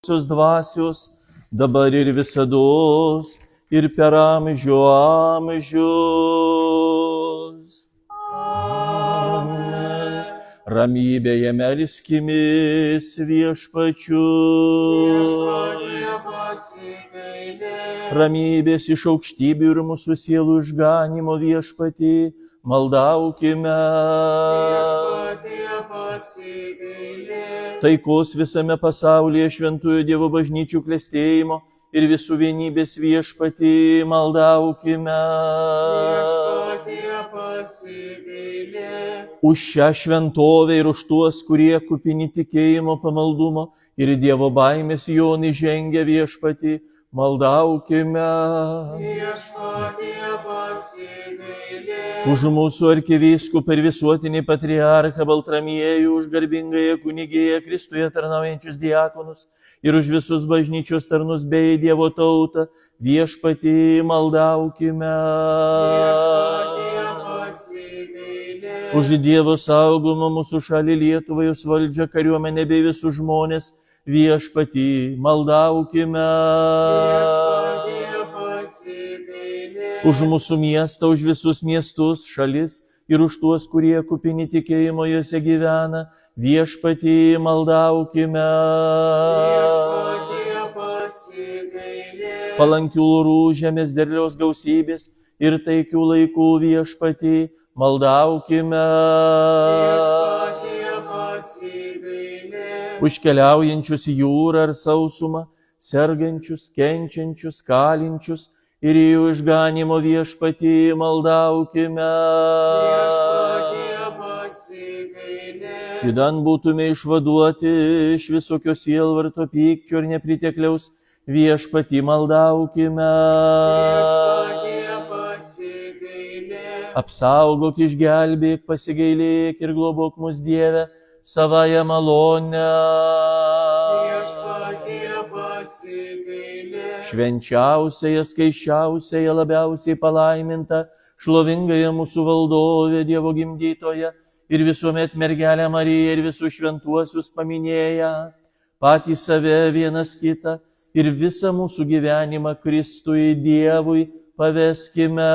šventosios dvasios, dabar ir visados, ir per amžių amžius. Amen. Ramybėje melskimės viešpačiui. Viešpatie pasigailėk. Ramybės iš aukštybių ir mūsų sielų išganimo viešpatį, maldaukime. Viešpatie pasigailėk. Taikos visame pasaulyje, šventųjų Dievo bažnyčių klestėjimo ir visų vienybės viešpatį, maldaukime. Viešpatie pasigailėk. Už šią šventovę ir už tuos, kurie kupini tikėjimo, pamaldumo ir Dievo baimės jon įžengia viešpatį, maldaukime. Viešpatie pasigailėk. Už mūsų arkivyskupą ir visuotinį patriarchą Baltramiejų, už garbingąją kunigėją Kristuje tarnaujančius diakonus ir už visus bažnyčios tarnus bei Dievo tautą, viešpatį, maldaukime. Viešpatie pasigailėk. Už Dievo saugomą mūsų šalį Lietuvą, jos valdžią, kariuomenę bei visus žmonės, viešpatį, maldaukime. Viešpatie pasigailėk. Už mūsų miestą, už visus miestus, šalis ir už tuos, kurie kupini tikėjimo juose gyvena, viešpatį, maldaukime. Viešpatie pasigailėk. Palankių orų, žemės derliaus gausybės ir taikių laikų, viešpatį, maldaukime. Viešpatie pasigailėk. Už keliaujančius į jūrą ar sausumą, sergančius, kenčiančius, kalinčius ir jų išganimo, viešpatį, maldaukime. Viešpatie pasigailėk. Įdan būtume išvaduoti iš visokio sielvarto, pykčio ir nepritekliaus, viešpatį, maldaukime. Viešpatie pasigailėk. Apsaugok, išgelbėk, pasigailėk ir globok mus, Dieve, savąją malonę. Viešpatie pasigailėk. Švenčiausiąją, skaisčiausiąją, labiausiai palaimintą, šlovingąją mūsų valdovę, Dievo gimdytoją ir visuomet mergelę Mariją ir visus šventuosius paminėję, patį save, vienas kitą ir visą mūsų gyvenimą Kristui Dievui paveskime.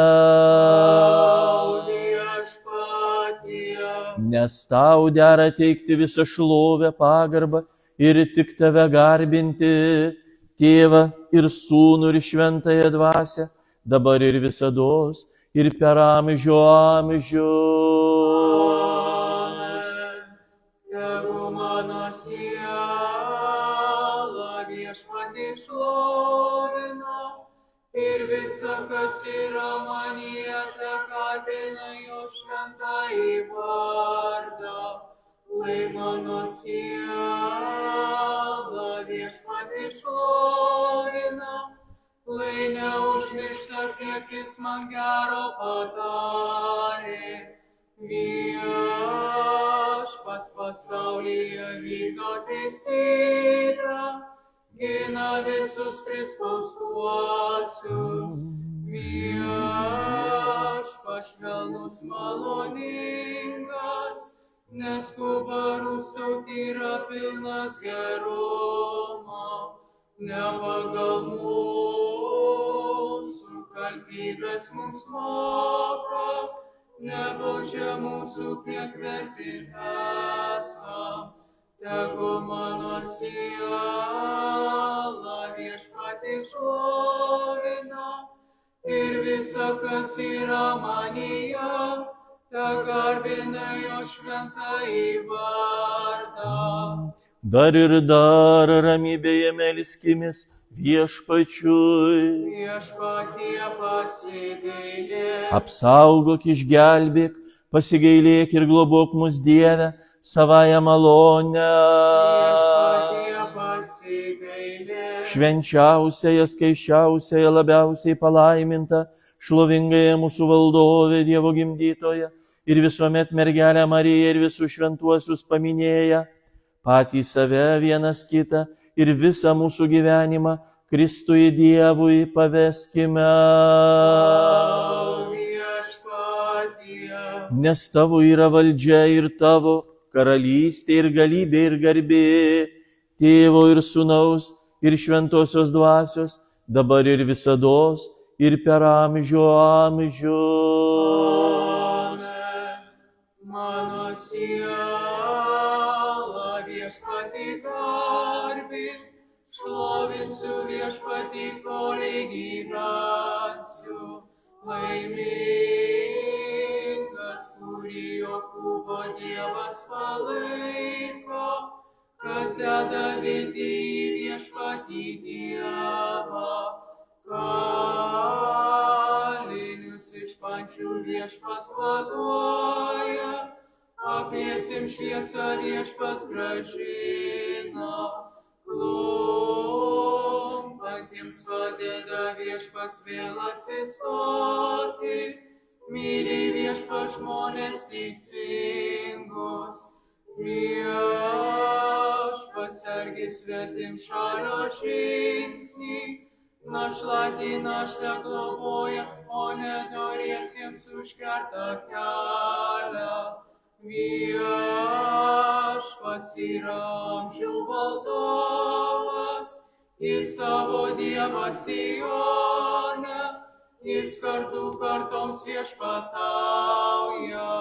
Tau viešpatie. Nes tau dera teikti visą šlovę, pagarbą ir tik tave garbinti, Tėvą ir Sūnų ir Šventąją Dvasią, dabar ir visados, ir per amžių amžius. Tegu mano siela viešpatį šlovina ir visa, kas yra manyje, tegarbina jo šventąjį vardą. Lai mano siela viešpatį šlovina, lai neužmiršta, kiek jis man gero padarė. Viešpats pasaulyje vykdo teisybę, gina visus prispaustuosius. Viešpats švelnus maloningas, neskuba rūstauti, yra pilnas gerumo. Ne pagal mūsų kaltybės mums moko, nebaudžia mūsų, kiek verti esam. Tegu mano siela viešpatį šlovina ir visa, kas yra manyje, tegarbina jo šventąjį vardą. Dar ir dar ramybėje melskimės viešpačiui. Viešpatie pasigailėk. Apsaugok, išgelbėk, pasigailėk ir globok mus, Dieve, savąją malonę. Viešpatie pasigailėk. Švenčiausiąją, skaisčiausiąją, labiausiai palaimintą, šlovingąją mūsų valdovę, Dievo gimdytoją ir visuomet mergelę Mariją ir visus šventuosius paminėję, patį save, vienas kitą ir visą mūsų gyvenimą Kristui Dievui paveskime. Tau viešpatie. Nes tavo yra valdžia ir tavo karalystė ir galybė ir garbė, Tėvo ir Sūnaus ir šventosios dvasios, dabar ir visados, ir per amžių amžius. Amen. Mano siela viešpatį garbin, šlovinsiu viešpatį, kol gyvensiu. Laimingas, kurį Jokūbo Dievas palaiko, kas deda viltį į viešpatį Dievą. Kalinius iš pančių viešpats vaduoja, apliesim šviesą viešpats grąžina. Klumpantiems padeda viešpats vėl atsistoti, myli viešpats žmonės teisingus. Viešpats sergi svetimšalio žingsnį, našlatį naštą globoja, o nedoriesiems užkerta kelią. Viešpats yra amžių valdovas, jis savo Dievą Sione, jis kartų kartoms viešpatauja.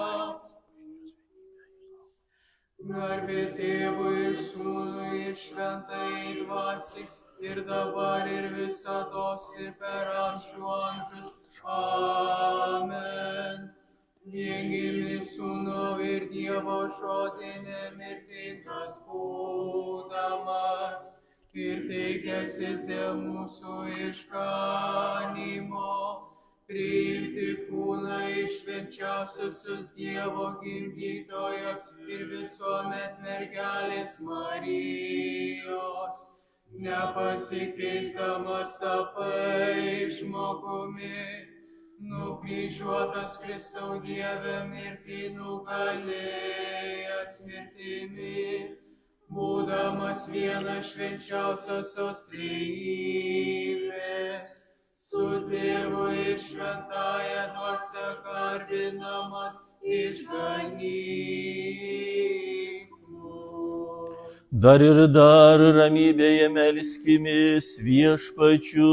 Garbė Tėvui ir Sūnui ir Šventajai Dvasiai, ir dabar ir visados ir per amžių amžius. Amen. Viengimį Sūnų ir Dievo žodinė mirtingas būdamas, ir teikęsis dėl mūsų išganymo, priimti kūną iš švenčiausiosios Dievo gimdytojos ir visuomet mergelės Marijos. Nepasikeisdamas tapai žmogumi, nukryžiuotas Kristau Dieve mirtį nugalėjęs mirtimi, būdamas vienas švenčiausiosios trejybės, su Tėvu ir Šventąja Dvasia garbinamas išganyk mus. Dar ir dar ramybėje melskimės viešpačiu.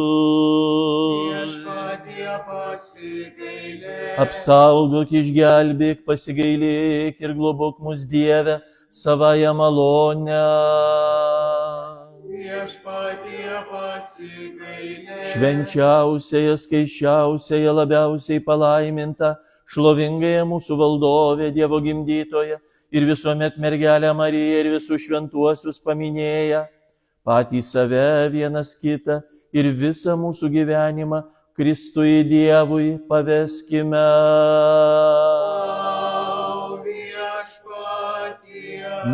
Viešpatie pasigailėk. Apsaugok, išgelbėk, pasigailėk ir globok mus Dieve savąją malonę. Viešpatie pasigailėk. Švenčiausiąją, skaisčiausiąją, labiausiai palaimintą, šlovingąją mūsų valdovę, Dievo gimdytoją, ir visuomet mergelę Mariją ir visus šventuosius paminėję, patį save, vienas kitą ir visą mūsų gyvenimą Kristui Dievui paveskime.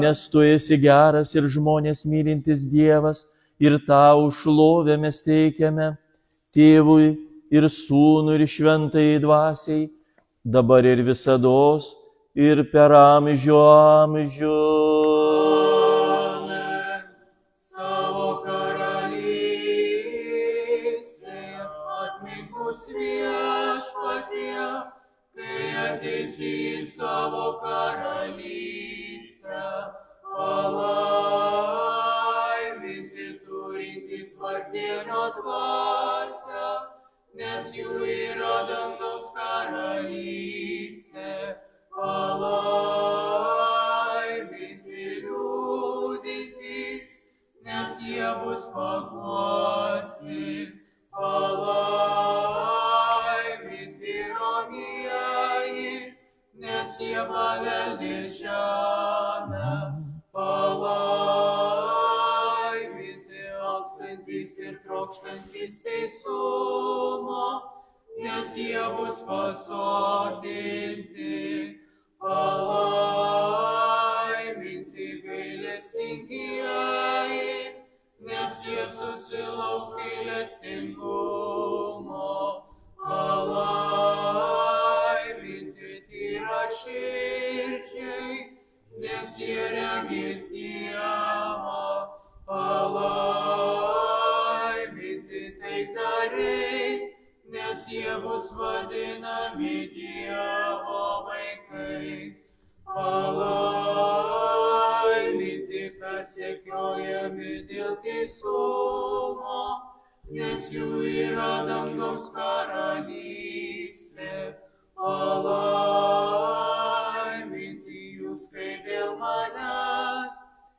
Nes tu esi geras ir žmonės mylintis Dievas, ir tau šlovę mes teikiame, Tėvui ir Sūnui ir Šventajai Dvasiai, dabar ir visados, ir per amžių amžius. Amen. Savo karalystėje atminkus viešpatie, kai ateisi į savo karalystę, palaiminti turintys vargdienio dvasią, nes jų yra dangaus karalystė. Palaiminti liūdintys, nes jie bus paguosti. Palaiminti romieji, nes jie paveldės žemę. Palaiminti alkstantys ir trokštantys teisumo, nes jie bus pasotinti. Palaiminti gailestingieji, nes jie susilauks gailestingumo. Palaiminti tyraširdžiai, nes jie regės Dievą. Palaiminti taikdariai, nes jie bus vadinami Dievo vaikais. Palaiminti persekiojami dėl teisumo, nes jų yra dangaus karalystė. Palaiminti jūs, kai dėl manęs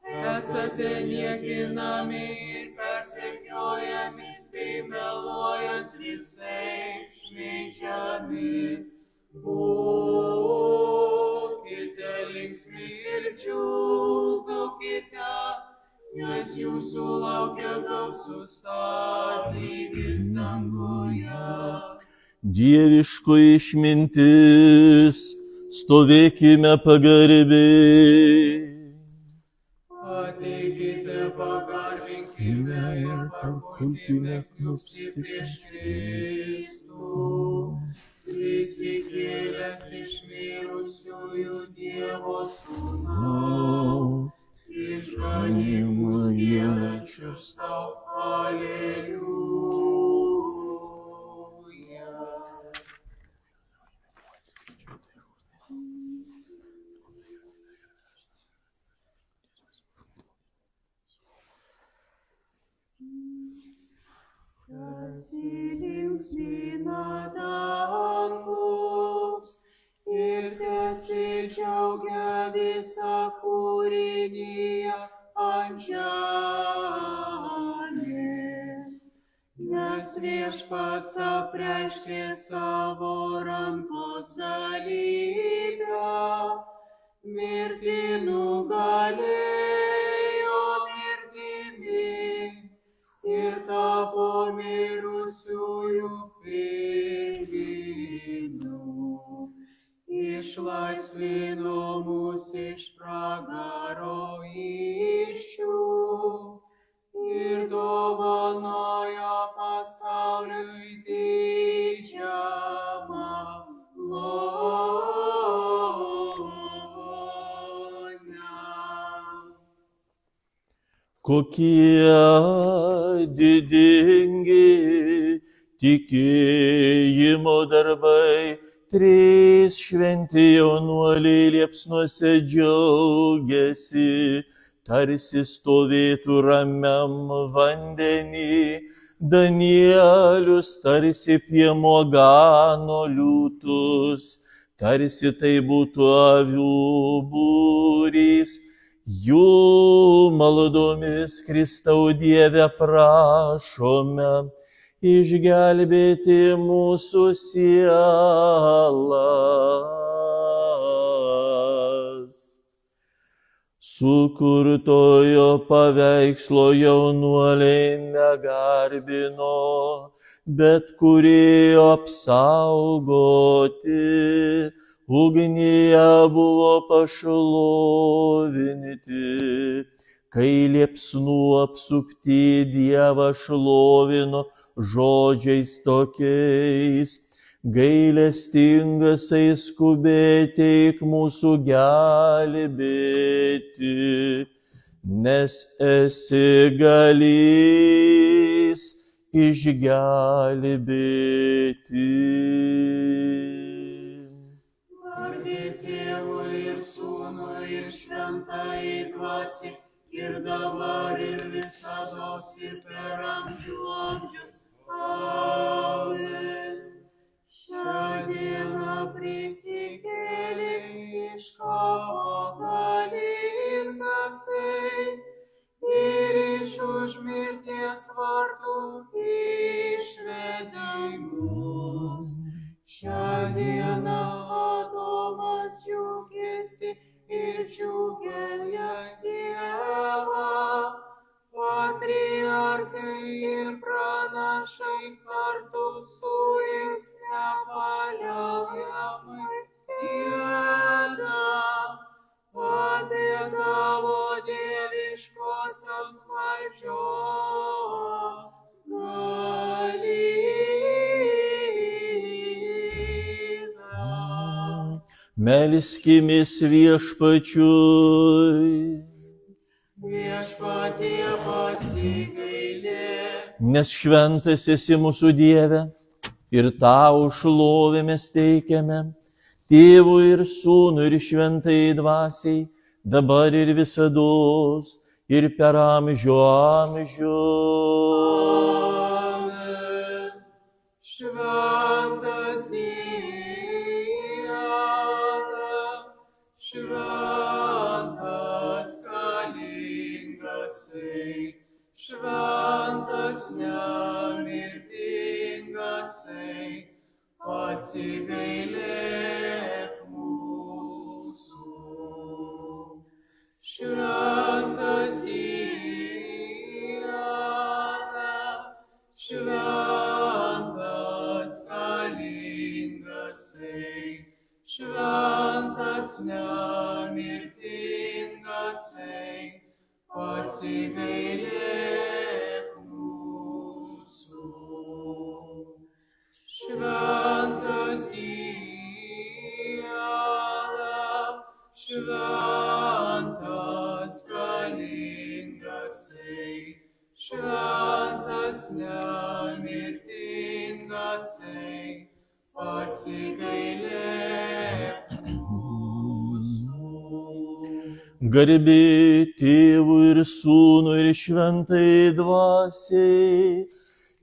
esate niekinami ir persekiojami, bei meluojant visai šmeižiami. Būkite linksmi ir džiūgaukite, nes jūsų laukia gausus atlygis danguje. Dieviško išmintis, stovėkime pagarbiai. Ateikite, pagarbinkime ir papulkime kniubti prieš Kristų. Prisikėlęs iš mirusiųjų Dievo Sūnau, išganymus giedančius tau, Aleliuja. Pasilinksmina dangus ir tesidžiaugia visa kūrinija ant žemės, nes Viešpats apreiškė savo rankos galybę, mirtį nugalėjo mirtimi ir tapo mirusiųjų pilinu. Išlaisvino mus iš pragaro įsčių ir dovanojo pasauliui didžią malonę. Kokie didingi tikėjimo darbai, trys šventi jaunuoliai liepsnuose džiaugiasi, tarsi stovėtų ramiam vandenį, Danielius tarsi piemuo gano liūtus, tarsi tai būtų avių būrys. Jų maldomis Kristau Dieve prašome išgelbėti mūsų sielas. Sukurtojo paveikslo jaunuoliai negarbino, bet kūrėjo apsaugoti, ugnyje buvo pašlovinti, kai liepsnų apsupti Dievą šlovino žodžiais tokiais: gailestingasai skubėteik mūsų gelbėti, nes esi galįs išgelbėti. Garbė Tėvui ir Sūnui ir Šventajai Dvasiai, ir dabar ir visados ir per amžių amžius. Amen. Šią dieną prisikėlė iš kapo galingasai ir iš už mirties vartų išvedė mus. Šią dieną Adomas džiaugiasi ir džiaugia Dievą. Patriarchai ir pranašai kartu su jais nepaliaujamai gieda apie tavo dieviškosios valdžios galybę. Melskimės Viešpačiui. Viešpatie pasigailėk, Nes šventas esi mūsų Dieve, ir tau šlovę mes teikiame, Tėvui ir Sūnui ir Šventajai Dvasiai, dabar ir visados, ir per amžių amžius. šventas nemirtingasai, pasigailėk mūsų. Šventas Dieve, šventas galingasai, šventas nemirtingasai, pasigailėk mūsų. Šventas Dieve, šventas galingasai, šventas nemirtingasai, pasigailėk mūsų. Garbė Tėvui ir Sūnui ir Šventai Dvasiai,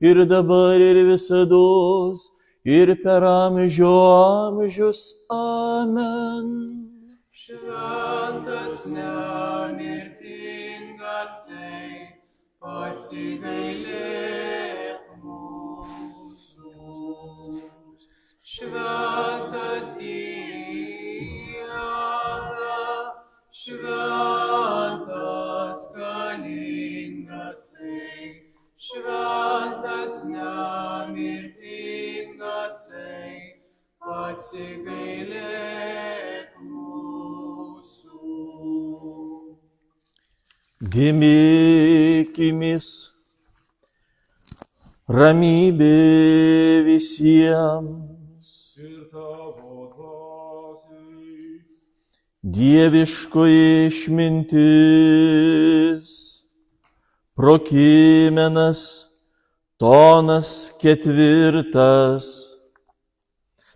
ir dabar ir visados, ir per amžių amžius. Amen. Šventas nemirtingasai, pasigailėk mūsų. Šventas Dieve, šventas galingasai, šventas nemirtingasai, pasigailėk mūsų. Dėmėkimės, ramybė visiems. Ir tavo dvasiai. Dieviškoji išmintis. Prokimenas, tonas 4.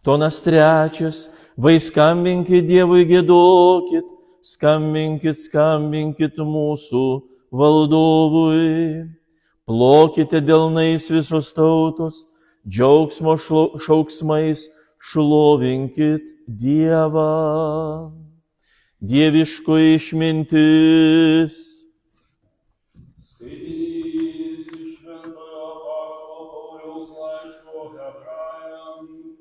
Tonas 3. Vai skambinkit Dievui, giedokit, skambinkit mūsų valdovui. Plokite delnais visos tautos, džiaugsmo šauksmais šlovinkit Dievą. Dieviškoji išmintis. Skaitinys iš Šventojo Apaštalo Pauliaus laiško Hebrajams.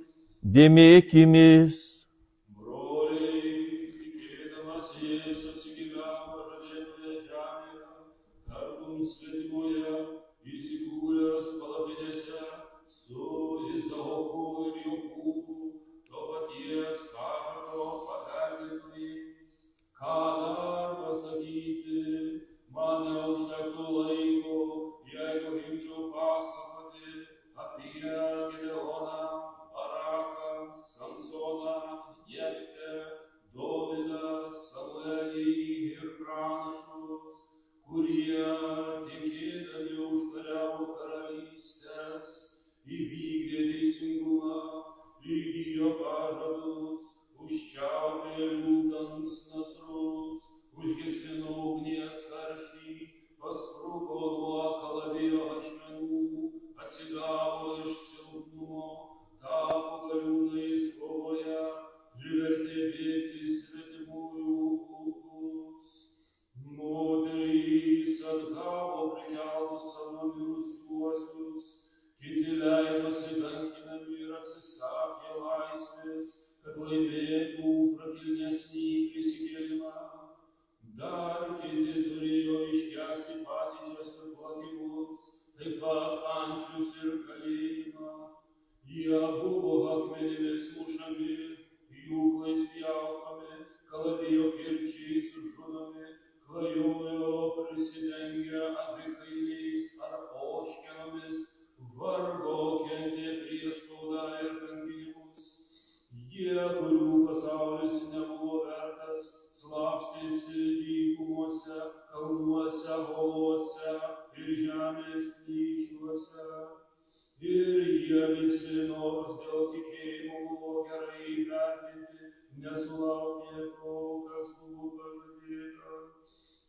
Dėmėkimės. Broliai, tikėdamas Jėzus apsigyveno pažadėtoje žemėje, tartum svetimoje, įsikūręs palapinėse su Izaoku ir Jokūbu, to paties pažado paveldėtojais. Ką dar pasakyti? Man neužtektų laiko, jeigu imčiau pasakoti apie Gedeoną, Baraką, Samsoną, Jeftę, Dovydą, Samuelį ir pranašus, kurie tikėdami užkariavo karalystes, įvykdė teisingumą, įgijo pažadus, užčiaupė liūtams nasrus, užgesino ugnies karštį, paspruko nuo kalavijo ašmenų, atsigavo iš silpnumo, tapo galiūnais kovoje, privertė bėgti svetimųjų kulkus. Moterys atgavo prikeltus savo mirusiuosius, kiti leidosi kankinami ir atsisakė laisvės, kad laimėtų prakilnesnį prisikėlimą. Dar kiti turėjo iškęsti patyčias ir plakimus, taip pat ančius ir kalėjimą. Jie buvo akmenimis mušami, pjūklais pjaustomi, kalavijo kirčiais žudomi, klajojo prisidengę avikailiais ar ožkenomis, vargo kentė priespaudą ir kankinimus. Jie, kurių pasaulis nebuvo vertas, slapstėsi dykumose, kalnuose, holuose ir žemės plyšiuose. Ir jie visi, nors dėl tikėjimo buvo gerai įvertinti, nesulaukė to, kas buvo pažadėta.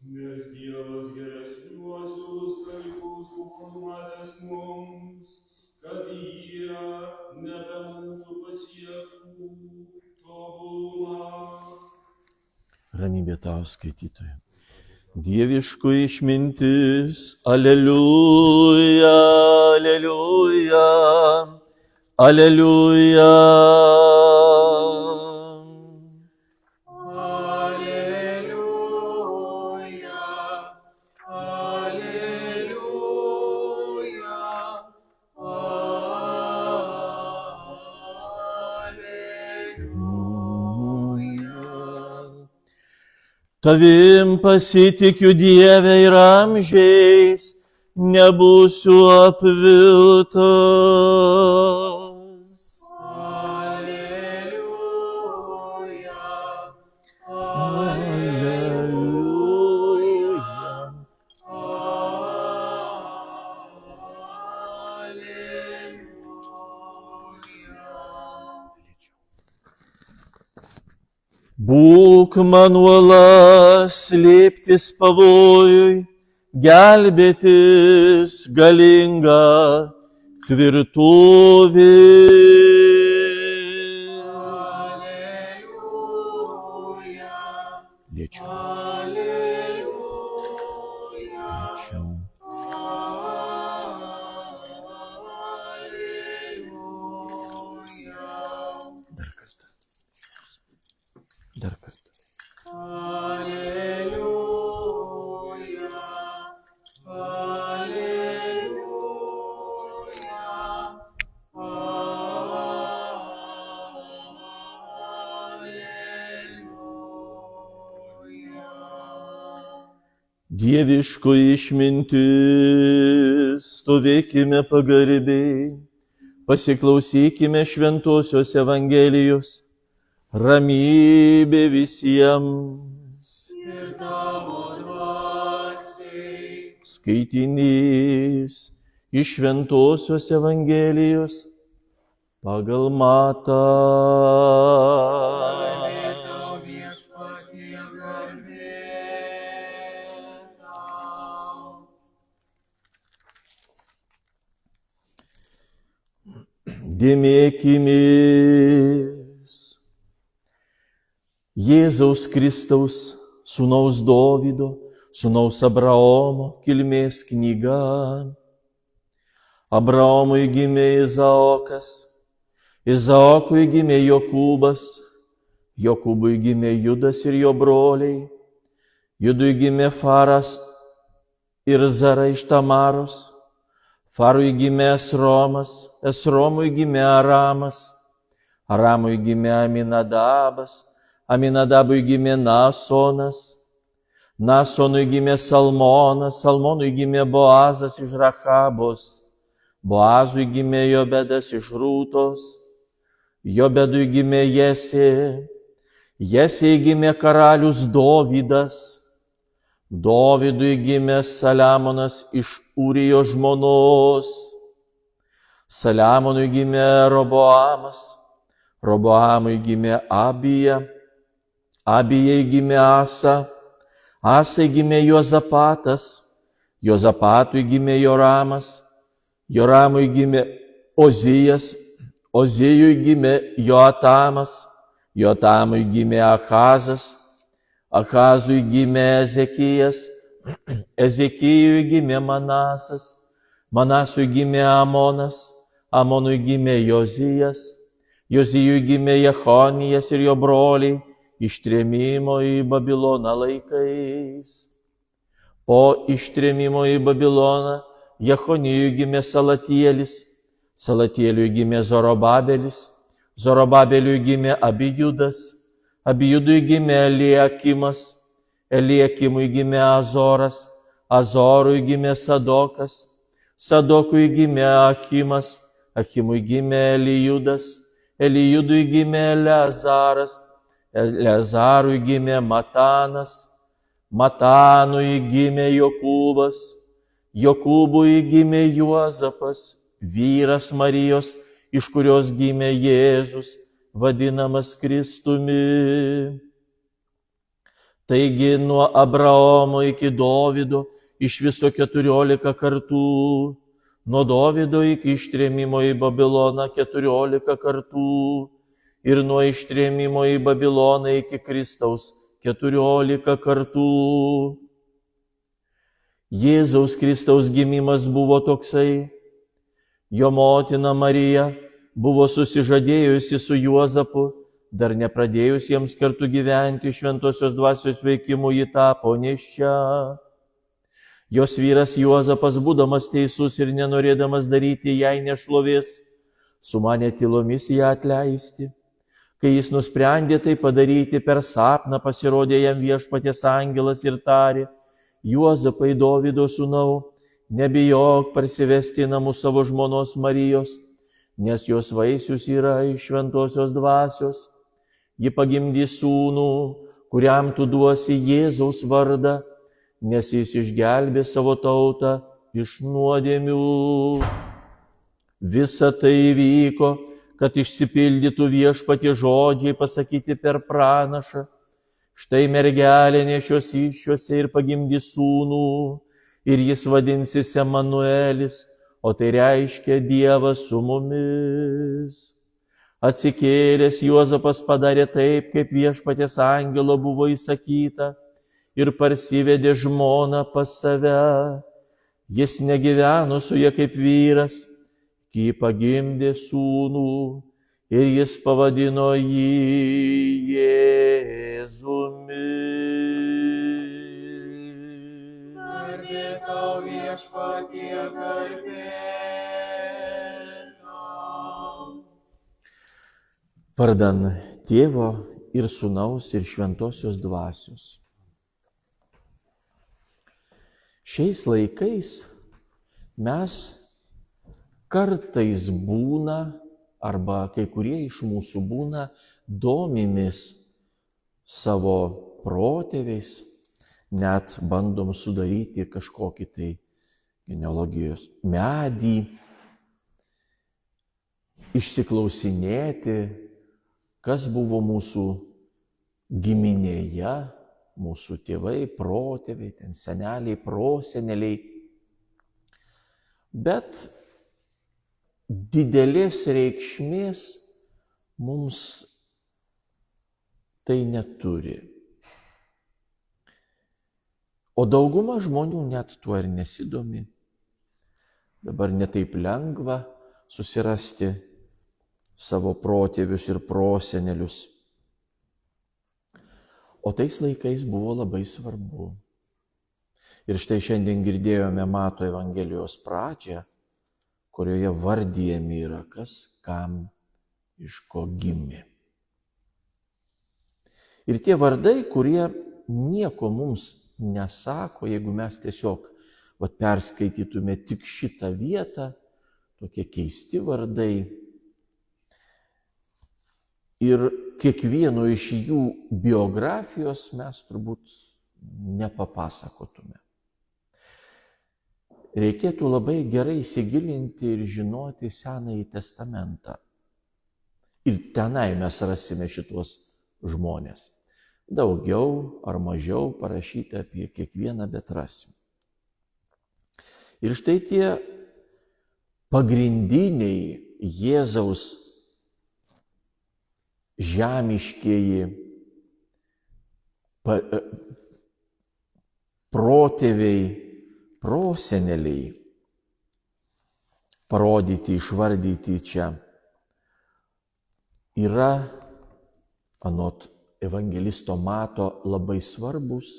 Nes Dievas geresniuosius dalykus buvo numatęs mums, kad jie nebe mūsų pasiektų tobulumą. Ramybė tau, skaitytojai. Dieviško išmintis, aleliuja, aleliuja, aleliuja. Tavim pasitikiu Dieve ir amžiais, nebūsiu apviltas. Alleluja, Alleluja. Būk man uola, slėptis pavojui, gelbėtis galinga tvirtovė. Lėčiau. Lėčiau. Dar kartą. Dar kartą. Dieviško išmintis, stovėkime pagarbiai, pasiklausykime šventosios Evangelijos, ramybė visiems. ir tavo dvasiai. Skaitinys iš šventosios Evangelijos pagal Matą. Garbė tau, Viešpatie, garbė tau. Dėmėkimės Jėzaus Kristaus, sūnaus Dovydo, sūnaus Abraomo kilmės knyga. Abraomui gimė Izaokas, Izaokui gimė Jokūbas, Jokūbui gimė Judas ir jo broliai, Judui gimė Faras ir Zara iš Tamaros, Farui gimė Esromas, Esromui gimė Aramas, Aramui gimė Aminadabas, Aminadabui gimė Nasonas, Nasonui gimė Salmonas, Salmonui gimė Boazas iš Rachabos, Boazui gimė Jobedas iš Rūtos, Jobedui gimė Jesė, Jesei gimė karalius Dovydas, Dovydui gimė Saliamonas iš Ūrijo žmonos, Saliamonui gimė Roboamas, Roboamui gimė Abija, Abijai gimė Asa, Asai gimė Jozapatas, Jozapatui gimė Joramas, Joramui gimė Ozijas, Ozijui gimė Joatamas, Joatamui gimė Achazas, Achazui gimė Ezekijas, Ezekijui gimė Manasas, Manasui gimė Amonas, Amonui gimė Jozijas, Jozijui gimė Jechonijas ir jo broliai ištrėmimo į Babiloną laikais. Po ištrėmimo į Babiloną Jechonijui gimė Salatielis, Salatieliui gimė Zorobabelis, Zorobabeliui gimė Abijudas, Abijudui gimė Eliakimas, Eliakimui gimė Azoras, Azorui gimė Sadokas, Sadokui gimė Achimas, Achimui gimė Elijudas, Elijudui gimė Eleazaras, Eleazarui gimė Matanas, Matanui gimė Jokūbas, Jokūbui gimė Juozapas, vyras Marijos, iš kurios gimė Jėzus, vadinamas Kristumi. Taigi nuo Abraomo iki Dovydo iš viso 14 kartų, nuo Dovydo iki ištrėmimo į Babiloną 14 kartų ir nuo ištrėmimo į Babiloną iki Kristaus 14 kartų. Jėzaus Kristaus gimimas buvo toksai. Jo motina Marija buvo susižadėjusi su Juozapu, dar nepradėjus jiems kartu gyventi šventosios dvasios veikimu, ji tapo nėščia. Jos vyras Juozapas, būdamas teisus ir nenorėdamas daryti jai nešlovės, sumanė tylomis ją atleisti. Kai jis nusprendė tai padaryti, per sapną pasirodė jam Viešpaties angelas ir tarė: Juozapai, Dovydo sūnau, nebijok parsivesti į namus savo žmonos Marijos, nes jos vaisius yra iš šventosios dvasios. Ji pagimdys sūnų, kuriam tu duosi Jėzaus vardą, nes jis išgelbė savo tautą iš nuodėmių. Visa tai įvyko, kad išsipildytų Viešpatie žodžiai pasakyti per pranašą. Štai mergelė nešios įsčiose ir pagimdys sūnų, ir jis vadinsis Emanuelis, o tai reiškia Dievas su mumis. Atsikėlęs Juozapas padarė taip, kaip Viešpaties angelo buvo įsakyta, ir parsivedė žmoną pas save. Jis negyveno su ja kaip vyras, kai pagimdė sūnų, ir jis pavadino jį Jėzumi. Garbė tau Viešpatie, garbė tau. Vardan Tėvo ir Sūnaus ir Šventosios dvasios. Šiais laikais mes kartais būna, arba kai kurie iš mūsų būna, domimės savo protėviais, net bandom sudaryti kažkokį tai genealogijos medį, išsiklausinėti, kas buvo mūsų giminėje, mūsų tėvai, protėviai, ten seneliai, proseneliai. Bet didelės reikšmės mums tai neturi. O dauguma žmonių net tuo ir nesidomi. Dabar netaip lengva susirasti savo protėvius ir prosenelius. O tais laikais buvo labai svarbu. Ir štai šiandien girdėjome Mato Evangelijos pradžią, kurioje vardijami yra kas kam iš ko gimė. Ir tie vardai, kurie nieko mums nesako, jeigu mes tiesiog perskaitytume tik šitą vietą, tokie keisti vardai. Ir kiekvieno iš jų biografijos mes turbūt nepapasakotume. Reikėtų labai gerai įsigilinti ir žinoti Senąjį testamentą. Ir tenai mes rasime šitos žmonės. Daugiau ar mažiau parašyta apie kiekvieną, bet rasim. Ir štai tie pagrindiniai Jėzaus žemiškieji protėviai, proseneliai, parodyti, išvardyti čia, yra, anot evangelisto Mato, labai svarbus,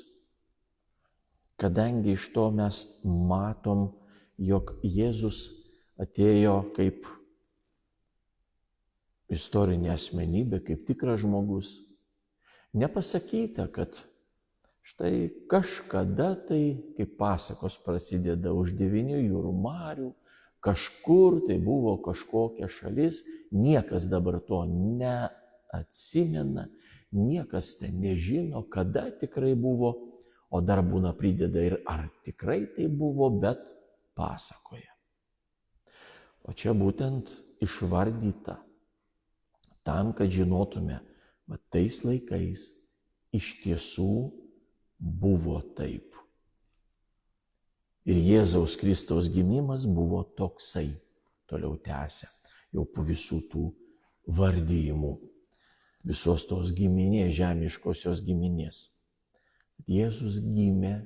kadangi iš to mes matom, jog Jėzus atėjo kaip istorinė asmenybė, kaip tikras žmogus. Nepasakyta, kad štai kažkada tai, kaip pasakos prasideda, už 9 jūrų marių, kažkur tai buvo kažkokia šalis, niekas dabar to neatsimena, niekas ten nežino, kada tikrai buvo, o dar būna prideda ir ar tikrai tai buvo, bet pasakoja. O čia būtent išvardyta tam, kad žinotume, kad tais laikais iš tiesų buvo taip. Ir Jėzaus Kristaus gimimas buvo toksai, toliau tęsia, jau po visų tų vardyjimų, visos tos giminės, žemiškosios giminės. Jėzus gimė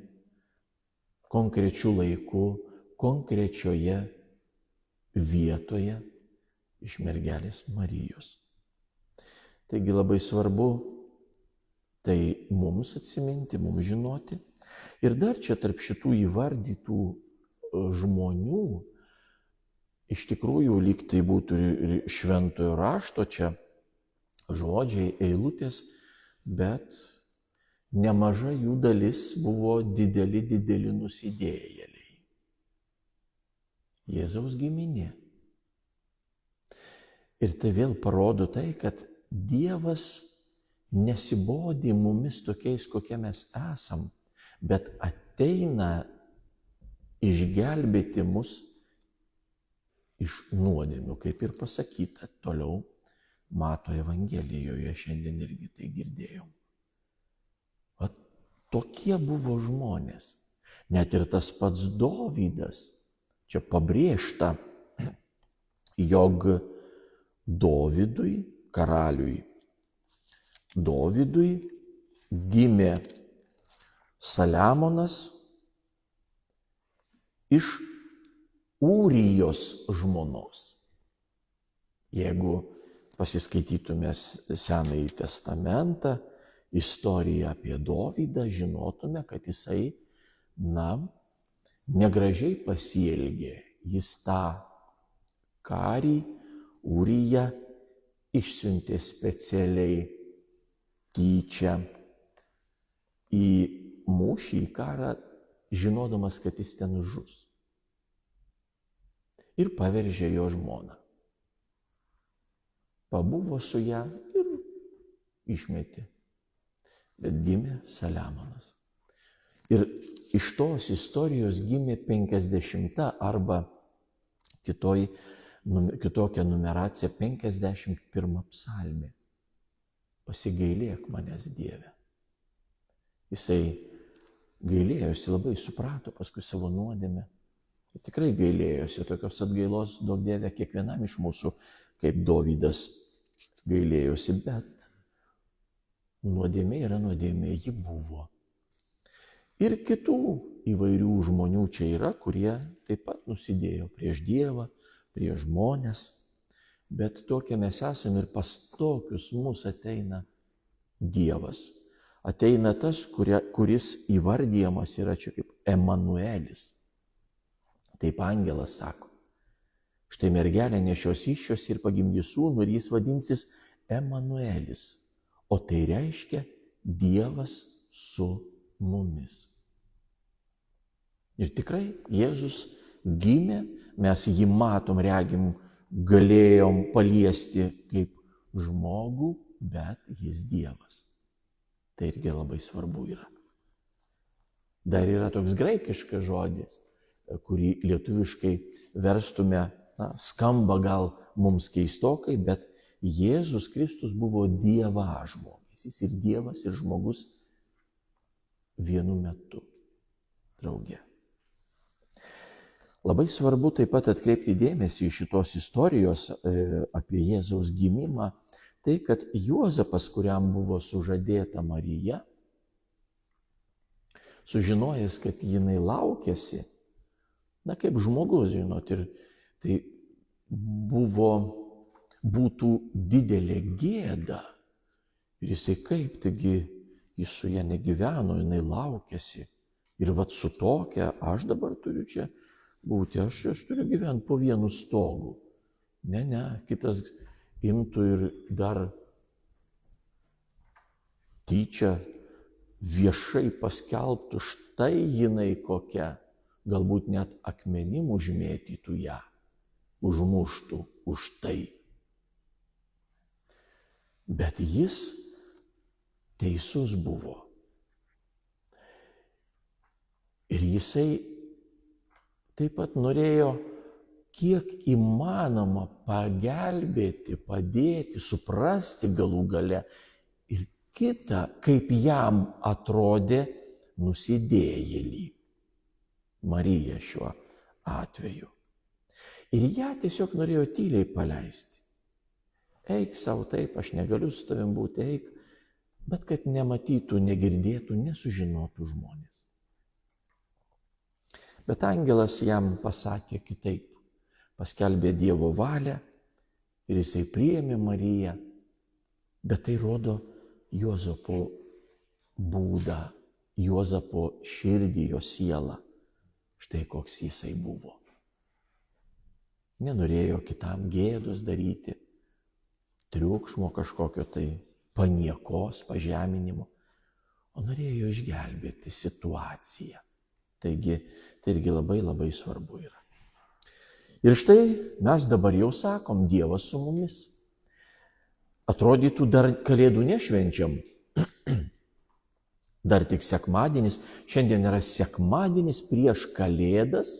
konkrečiu laiku, konkrečioje vietoje iš mergelės Marijos. Taigi labai svarbu tai mums atsiminti, mums žinoti. Ir dar čia tarp šitų įvardytų žmonių, iš tikrųjų, lyg tai būtų ir šventojo rašto čia žodžiai, eilutės, bet nemaža jų dalis buvo dideli nusidėjėliai. Jėzaus giminė. Ir tai vėl parodo tai, kad Dievas nesibodi mumis tokiais, kokie mes esam, bet ateina išgelbėti mus iš nuodėmių, kaip ir pasakyta toliau Mato Evangelijoje, šiandien irgi tai girdėjom. O tokie buvo žmonės. Net ir tas pats Dovydas, čia pabrėžta, jog Dovydui, karaliui Dovydui gimė Saliamonas iš Ūrijos žmonos. Jeigu pasiskaitytume Senąjį testamentą, istoriją apie Dovydą, žinotume, kad jisai, negražiai pasielgė. Jis tą karį Ūriją išsiuntė specialiai tyčia į mūšį, į karą, žinodamas, kad jis ten žus. Ir paveržė jo žmoną. Pabuvo su ją ir išmetė. Bet gimė Saliamonas. Ir iš tos istorijos gimė 50 arba kitokia numeracija 51 psalmė. Pasigailėk manęs, Dieve. Jisai gailėjosi, labai suprato paskui savo nuodėmę. Ir tikrai gailėjosi, tokios atgailos, duok Dieve, kiekvienam iš mūsų, kaip Dovydas gailėjosi, bet nuodėmė yra nuodėmė, ji buvo. Ir kitų įvairių žmonių čia yra, kurie taip pat nusidėjo prieš Dievą, prieš žmonės, bet tokie mes esame ir pas tokius mūsų ateina Dievas. Ateina tas, kuris įvardyjamas yra čia kaip Emanuelis. Taip angelas sako. Štai mergelė nešios įsčios ir pagimdys sūnų ir jis vadinsis Emanuelis. O tai reiškia Dievas su mumis. Ir tikrai Jėzus gimė, mes jį matom, regim, galėjom paliesti kaip žmogų, bet jis Dievas. Tai irgi labai svarbu yra. Dar yra toks graikiškas žodis, kurį lietuviškai verstume, skamba gal mums keistokai, bet Jėzus Kristus buvo dievažmogis. Jis ir Dievas, ir žmogus vienu metu drauge. Labai svarbu taip pat atkreipti dėmesį į šitos istorijos apie Jėzaus gimimą, tai kad Juozapas, kuriam buvo sužadėta Marija, sužinojęs, kad jinai laukėsi, kaip žmogus, žinot, ir tai būtų didelė gėda. Ir jisai kaip, taigi jis su ja negyveno, jinai laukėsi. Ir vat su tokia, aš dabar turiu čia būti, aš turiu gyventi po vienu stogu. Ne, kitas imtų ir dar tyčia viešai paskelbtų, štai jinai kokia, galbūt net akmenim užmėtytų ją, užmuštų už tai. Bet jis teisus buvo. Ir jisai taip pat norėjo kiek įmanoma pagelbėti, padėti, suprasti galų gale ir kitą, kaip jam atrodė nusidėjėlį. Marija šiuo atveju. Ir ją tiesiog norėjo tyliai paleisti. Eik savo, taip, aš negaliu su tavim būti, eik, bet kad nematytų, negirdėtų, nesužinotų žmonės. Bet angelas jam pasakė kitaip, paskelbė Dievo valią ir jisai priėmė Mariją. Bet tai rodo Juozapo būdą, Juozapo širdį, jo sielą. Štai koks jisai buvo. Nenorėjo kitam gėdos daryti, triukšmo kažkokio tai paniekos, pažeminimo, o norėjo išgelbėti situaciją. Taigi, tai irgi labai labai svarbu yra. Ir štai mes dabar jau sakom, Dievas su mumis. Atrodytų, dar Kalėdų nešvenčiam. Dar tik sekmadienis. Šiandien yra sekmadienis prieš Kalėdas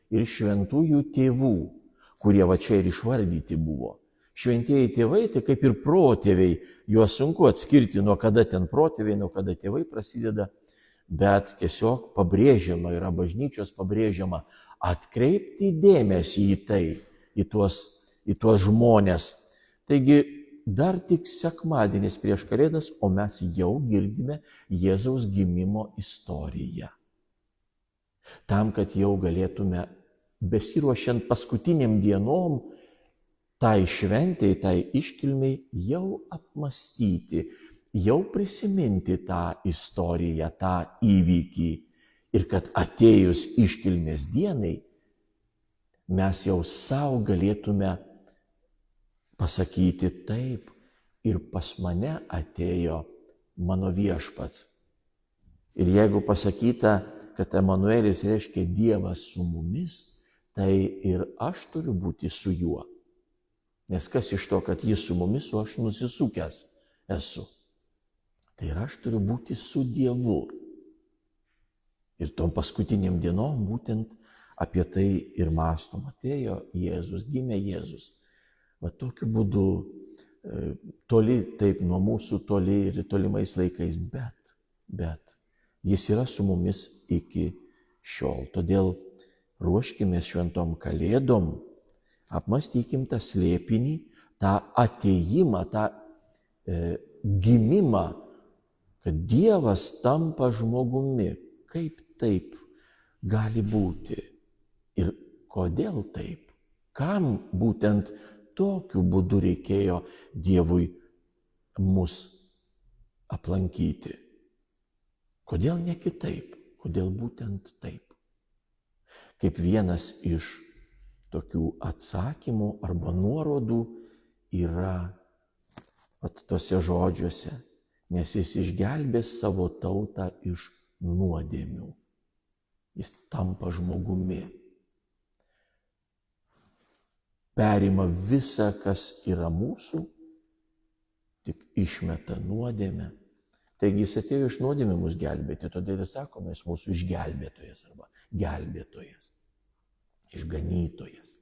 ir šventųjų tėvų, kurie va čia ir išvardyti buvo. Šventieji tėvai, tai kaip ir protėviai, juos sunku atskirti, nuo kada ten protėviai, nuo kada tėvai prasideda, bet tiesiog pabrėžiama, yra bažnyčios pabrėžiama, atkreipti dėmesį į tai, į tuos žmonės. Taigi, dar tik sekmadienis prieš Kalėdas, o mes jau girdime Jėzaus gimimo istoriją. Tam, kad jau galėtume, besiruošiant paskutiniam dienom, tai šventei, tai iškilmiai, jau apmastyti, jau prisiminti tą istoriją, tą įvykį. Ir kad atėjus iškilmės dienai, mes jau savo galėtume pasakyti taip, ir pas mane atėjo mano viešpats. Ir jeigu pasakyta, kad Emanuelis reiškia Dievas su mumis, tai ir aš turiu būti su juo. Nes kas iš to, kad jis su mumis, o aš nusisukęs esu. Tai ir aš turiu būti su Dievu. Ir tom paskutiniam dienom būtent apie tai ir mąstom. Atėjo Jėzus, gimė Jėzus. Va tokiu būdu, toli taip nuo mūsų, toli ir tolimais laikais, bet jis yra su mumis iki šiol. Todėl ruoškime šventom Kalėdom, apmąstykim tą slėpinį, tą atėjimą, tą gimimą, kad Dievas tampa žmogumi. Kaip taip gali būti? Ir kodėl taip? Kam būtent tokiu būdu reikėjo Dievui mus aplankyti? Kodėl ne kitaip? Kodėl būtent taip? Kaip vienas iš tokių atsakymų arba nuorodų yra tose žodžiuose, nes jis išgelbės savo tautą iš nuodėmių. Jis tampa žmogumi. Perima visą, kas yra mūsų, tik išmeta nuodėmę. Taigi jis atėjo iš nuodėmių mus gelbėti, todėl ir sakome, jis mūsų išgelbėtojas arba gelbėtojas, išganytojas.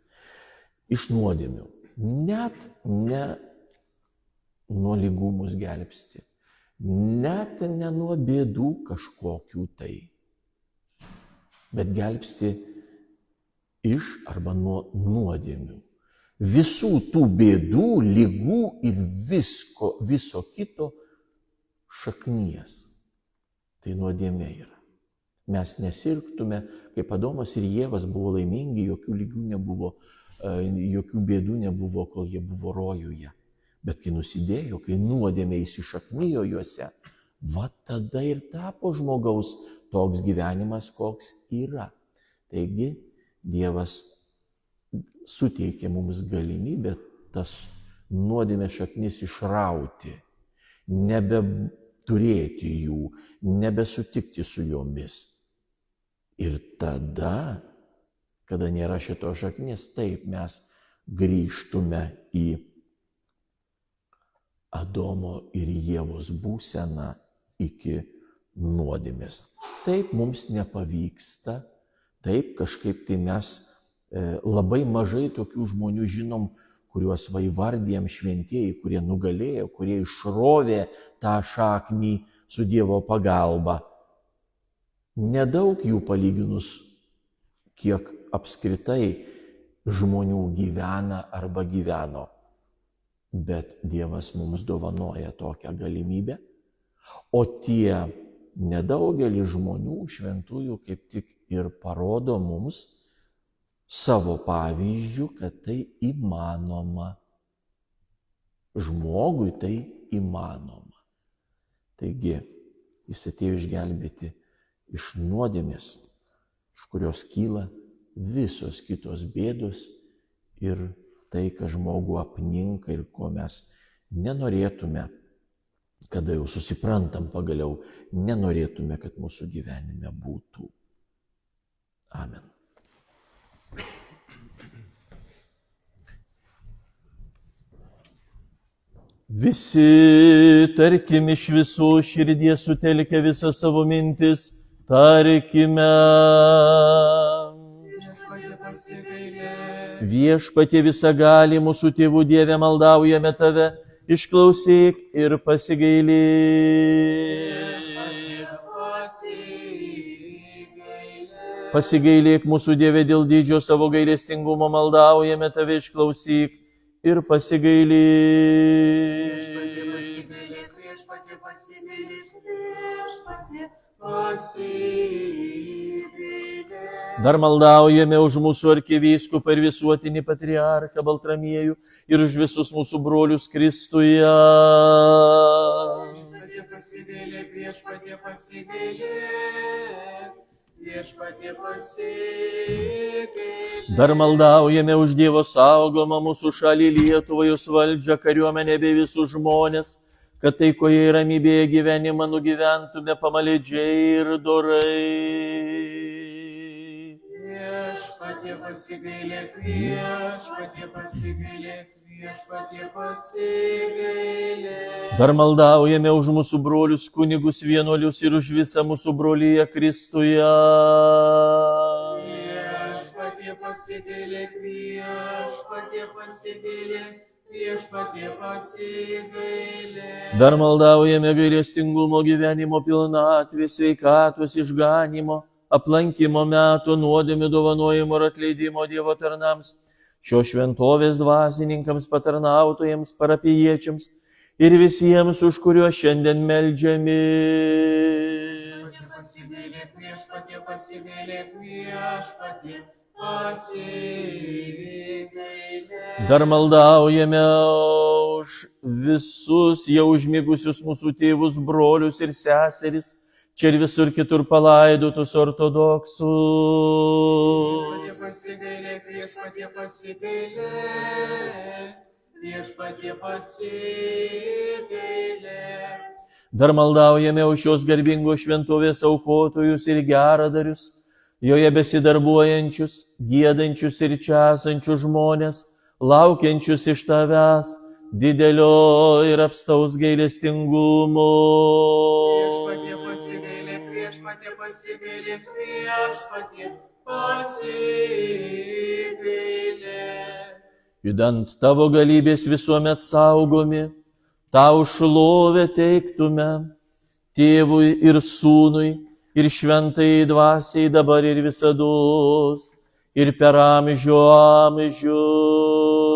Iš nuodėmių. Net ne nuo lygų mus gelbsti, net ne nuo bėdų kažkokių tai, bet gelbsti iš arba nuo nuodėmių. Visų tų bėdų, lygų ir viso kito šaknies. Tai nuodėmė yra. Mes nesirgtume, kaip Adomas ir Ievas buvo laimingi, jokių lygių nebuvo, jokių bėdų nebuvo, kol jie buvo rojuje. Bet kai nusidėjo, kai nuodėmė įsišaknijo juose, va tada ir tapo žmogaus toks gyvenimas, koks yra. Taigi Dievas suteikė mums galimybę tas nuodėmės šaknis išrauti, nebeturėti jų, nebesutikti su jomis. Ir tada, kada nėra šito šaknis, taip mes grįžtume į Adomo ir Ievos būseną iki nuodėmės. Taip mums nepavyksta, taip kažkaip tai mes labai mažai tokių žmonių žinom, kuriuos įvardijam šventieji, kurie nugalėjo, kurie išrovė tą šaknį su Dievo pagalba. Nedaug jų palyginus, kiek apskritai žmonių gyvena arba gyveno. Bet Dievas mums dovanoja tokią galimybę, o tie nedaugelis žmonių šventųjų kaip tik ir parodo mums savo pavyzdžių, kad tai įmanoma. Žmogui tai įmanoma. Taigi, jis atėjo išgelbėti iš nuodėmės, iš kurios kyla visos kitos bėdos ir tai, kas žmogų apninka ir ko mes nenorėtume, kada jau susiprantam pagaliau, nenorėtume, kad mūsų gyvenime būtų. Amen. Visi, tarkim, iš visų širdies sutelkę visą savo mintis, tarkime. Viešpatie pasigailėk. Viešpatie visagali, mūsų tėvų Dieve, maldaujame tave, išklausyk ir pasigailėk. Pasigailėk mūsų Dieve dėl didžio savo gailestingumo, maldaujame tave, išklausyk ir pasigailėk. Viešpatie pasigailėk. Pasigailėk. Dar maldaujame už mūsų arkivyskupą ir visuotinį patriarchą Baltramiejų ir už visus mūsų brolius Kristuje. Viešpatie pasigailėk, viešpatie pasigailėk. Viešpatie pasigailėk. Dar maldaujame už Dievo saugomą mūsų šalį Lietuvą, jos valdžią, kariuomenę bei visus žmonės, kad taikoje ir ramybėje gyvenimą nugyventume pamaldžiai ir dorai. Viešpatie pasigailėk, viešpatie pasigailėk, viešpatie pasigailėk. Dar maldaujame už mūsų brolius kunigus vienuolius ir už visą mūsų broliją Kristuje. Viešpatie pasigailėk, viešpatie pasigailėk, viešpatie pasigailėk. Dar maldaujame gailestingumo, gyvenimo pilnatvės, sveikatos, išganymo, aplankymo metų, nuodėmių dovanojimo ir atleidimo Dievo tarnams, šios šventovės dvasininkams, patarnautojams, parapijiečiams ir visiems, už kuriuos šiandien meldžiamės. Viešpatie pasigailėk, viešpatie pasigailėk. Dar maldaujame už visus jau užmigusius mūsų tėvus, brolius ir seseris, čia ir visur kitur palaidotus ortodoksus. Viešpatie pasigailėk, viešpatie pasigailėk, viešpatie pasigailėk. Dar maldaujame už šios garbingos šventovės aukotojus ir geradarius, joje besidarbuojančius, giedančius ir čia esančius žmonės, laukiančius iš tavęs didelio ir apstaus gailestingumo. Viešpatie pasigailėk, viešpatie pasigailėk, viešpatie pasigailėk. Judant tavo galybės visuomet saugomi, tau šlovę teiktume, Tėvui ir Sūnui, ir šventai dvasiai dabar ir visados, ir per amžių amžius.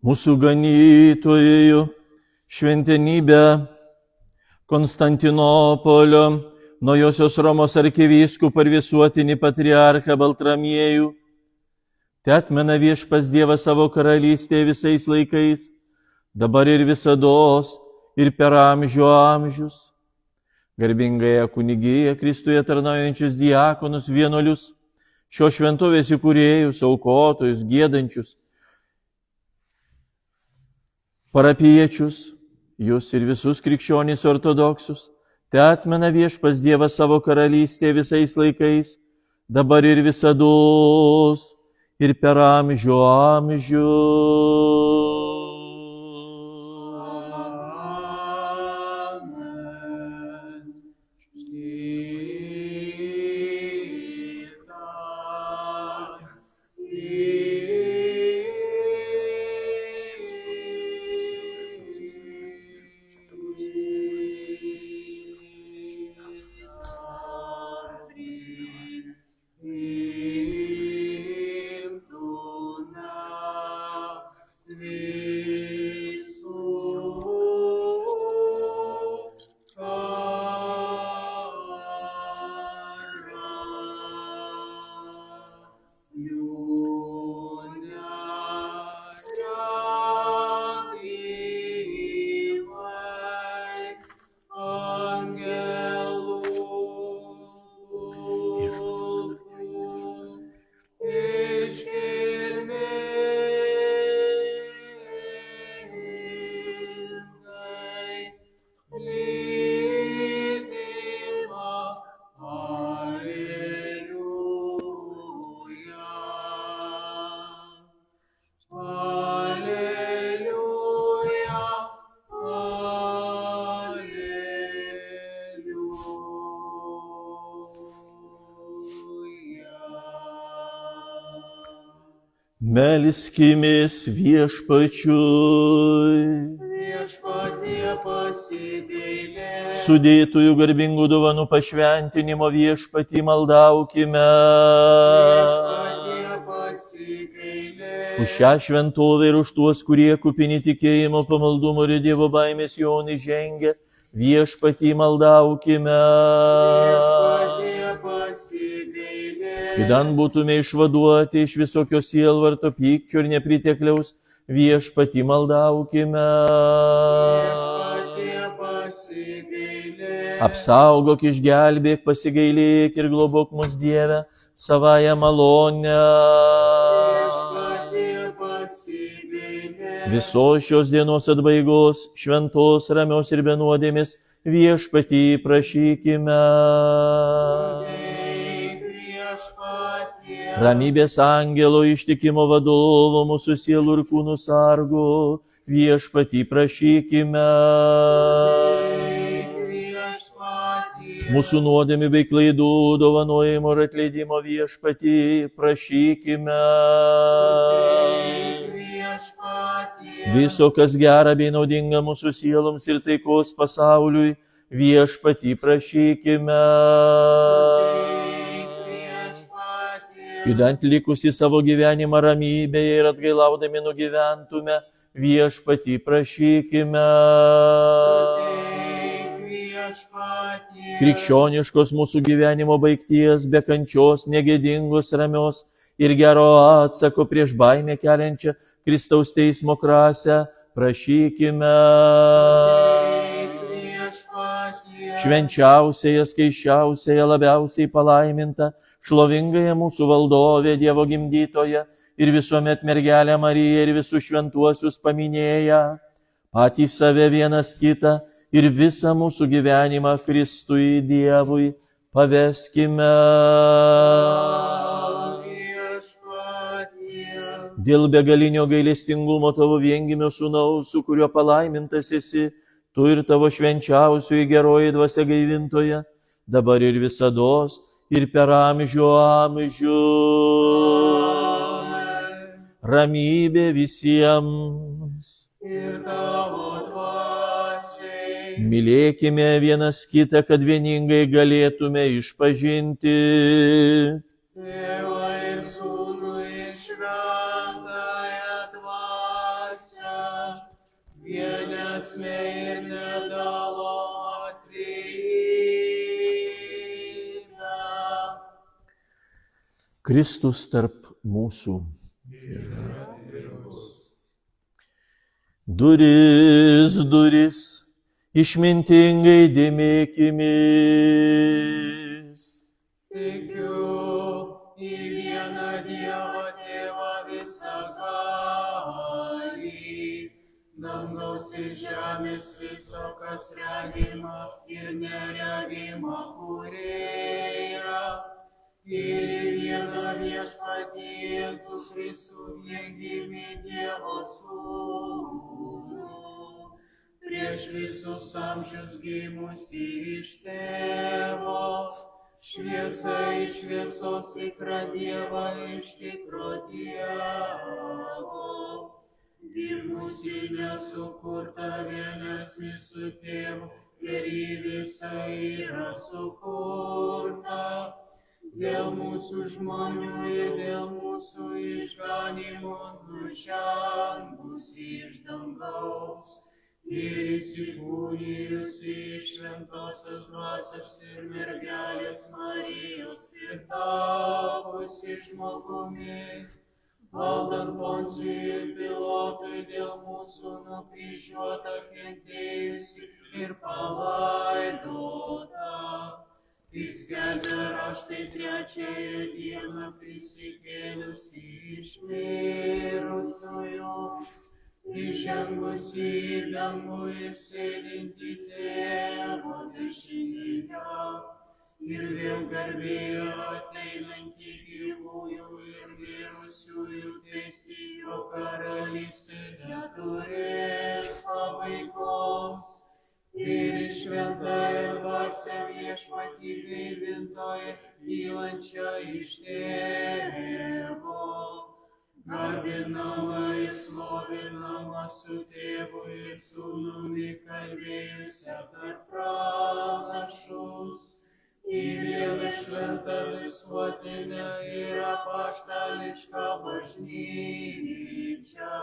Mūsų ganytojų šventenybę Konstantinopolio Naujosios Romos arkivyskupą ir visuotinį patriarchą Baltramiejų, te atmena Viešpats Dievas savo karalystėje visais laikais, dabar ir visados, ir per amžių amžius. Garbingąją kunigiją Kristuje tarnaujančius diakonus, vienuolius, šio šventovės įkūrėjus, aukotojus, giedančius, parapiečius, jūs ir visus krikščionys ortodoksus, te atmena Viešpats Dievas savo karalystėje visais laikais, dabar ir visados, ir per amžių amžius. Melskimės Viešpačiui. Viešpatie pasigailėk. Sudėtųjų garbingų dovanų pašventinimo Viešpatį maldaukime. Viešpatie pasigailėk. Už šią šventovę ir už tuos, kurie kupini tikėjimo, pamaldumo ir Dievo baimės jonai žengia, Viešpatį maldaukime. Viešpatie pasigailėk. Įdan būtume išvaduoti iš visokio sielvarto, pykčio ir nepritekliaus, Viešpatį maldaukime. Viešpatie pasigailėk. Apsaugok, išgelbėk, pasigailėk ir globok mus Dieve savąją malonę. Viešpatie pasigailėk. Visos šios dienos atbaigos, šventos, ramios ir be nuodėmės, Viešpatį prašykime. Ramybės angelo ištikimo vadovo, mūsų sielų ir kūnų sargo, Viešpatį prašykime. Mūsų nuodėmių bei klaidų dovanojimo ir atleidimo, Viešpatį prašykime. Viso, kas gera bei naudinga mūsų sieloms ir taikos pasauliui, Viešpatį prašykime. Judant likusį savo gyvenimą ramybėje ir atgailaudami nugyventume, viešpatį prašykime. Suteik viešpatie. Krikščioniškos mūsų gyvenimo baigties, be kančios, negėdingos, ramios ir gero atsako prieš baimę keliančią Kristaus teismo krasę, prašykime. Suteik viešpatie. Švenčiausiąją, skaičiausiąją, labiausiai palaimintą, šlovingąją mūsų valdovę, Dievo gimdytoją ir visuomet mergelę Mariją ir visus šventuosius paminėję, patys save vienas kitą ir visą mūsų gyvenimą Kristui Dievui paveskime. Viešpatie. Dėl begalinio gailestingumo tavo viengimio sūnaus, su kuriuo palaimintas esi, tu ir tavo švenčiausioji geroji dvasia gaivintoja, dabar ir visados, ir per amžių amžius. Ramybė visiems. Ir tavo dvasiai. Mylėkime vienas kitą, kad vieningai galėtume išpažinti. Tėvą ir sūnų ir šventąją dvasią, vienesmė ir nedalomą trejybę. Kristus tarp mūsų. Duris, duris, išmintingai dėmėkimės. Tikiu į vieną Dievą Tėvą visagalį, dangaus ir žemės viso, kas regima ir neregima kūrėja, ir į vieną viešpatį Jėzų Kristų viengimį Dievo sūnų, prieš visus amžius gimusį iš tėvo, šviesa iš šviesos, tikrą Dievą iš tikro Dievo, gimusį nesukurta, vienesnį su tėvu, ir į visą yra sukurta. Dėl mūsų žmonių ir dėl mūsų išganymo nužengusi iš dangaus ir įsikūnijusi iš šventosios dvasios ir mergelės Marijos ir tapusi žmogumi, valdant Poncijui Pilotui dėl mūsų nukryžiuota, kentėjusi ir palaidota. Jis skelbia raštai trečiąją dieną prisikėlusi iš mirusiųjų, įžengusi į dangų ir sėdinti tėvo dešinėje, ir vėl garbėje ateinantį gyvųjų ir mirusiųjų teisti, jo karalystė neturės pabaigos. Ir šventąją dvasią viešpatį gaivintoją, kylančią iš tėvo, garbinama ir šlovinama su tėvu ir sūnumi, kalbėjusią per pranašus, ir vėl šventą visuotinę ir apaštališką bažnyčią.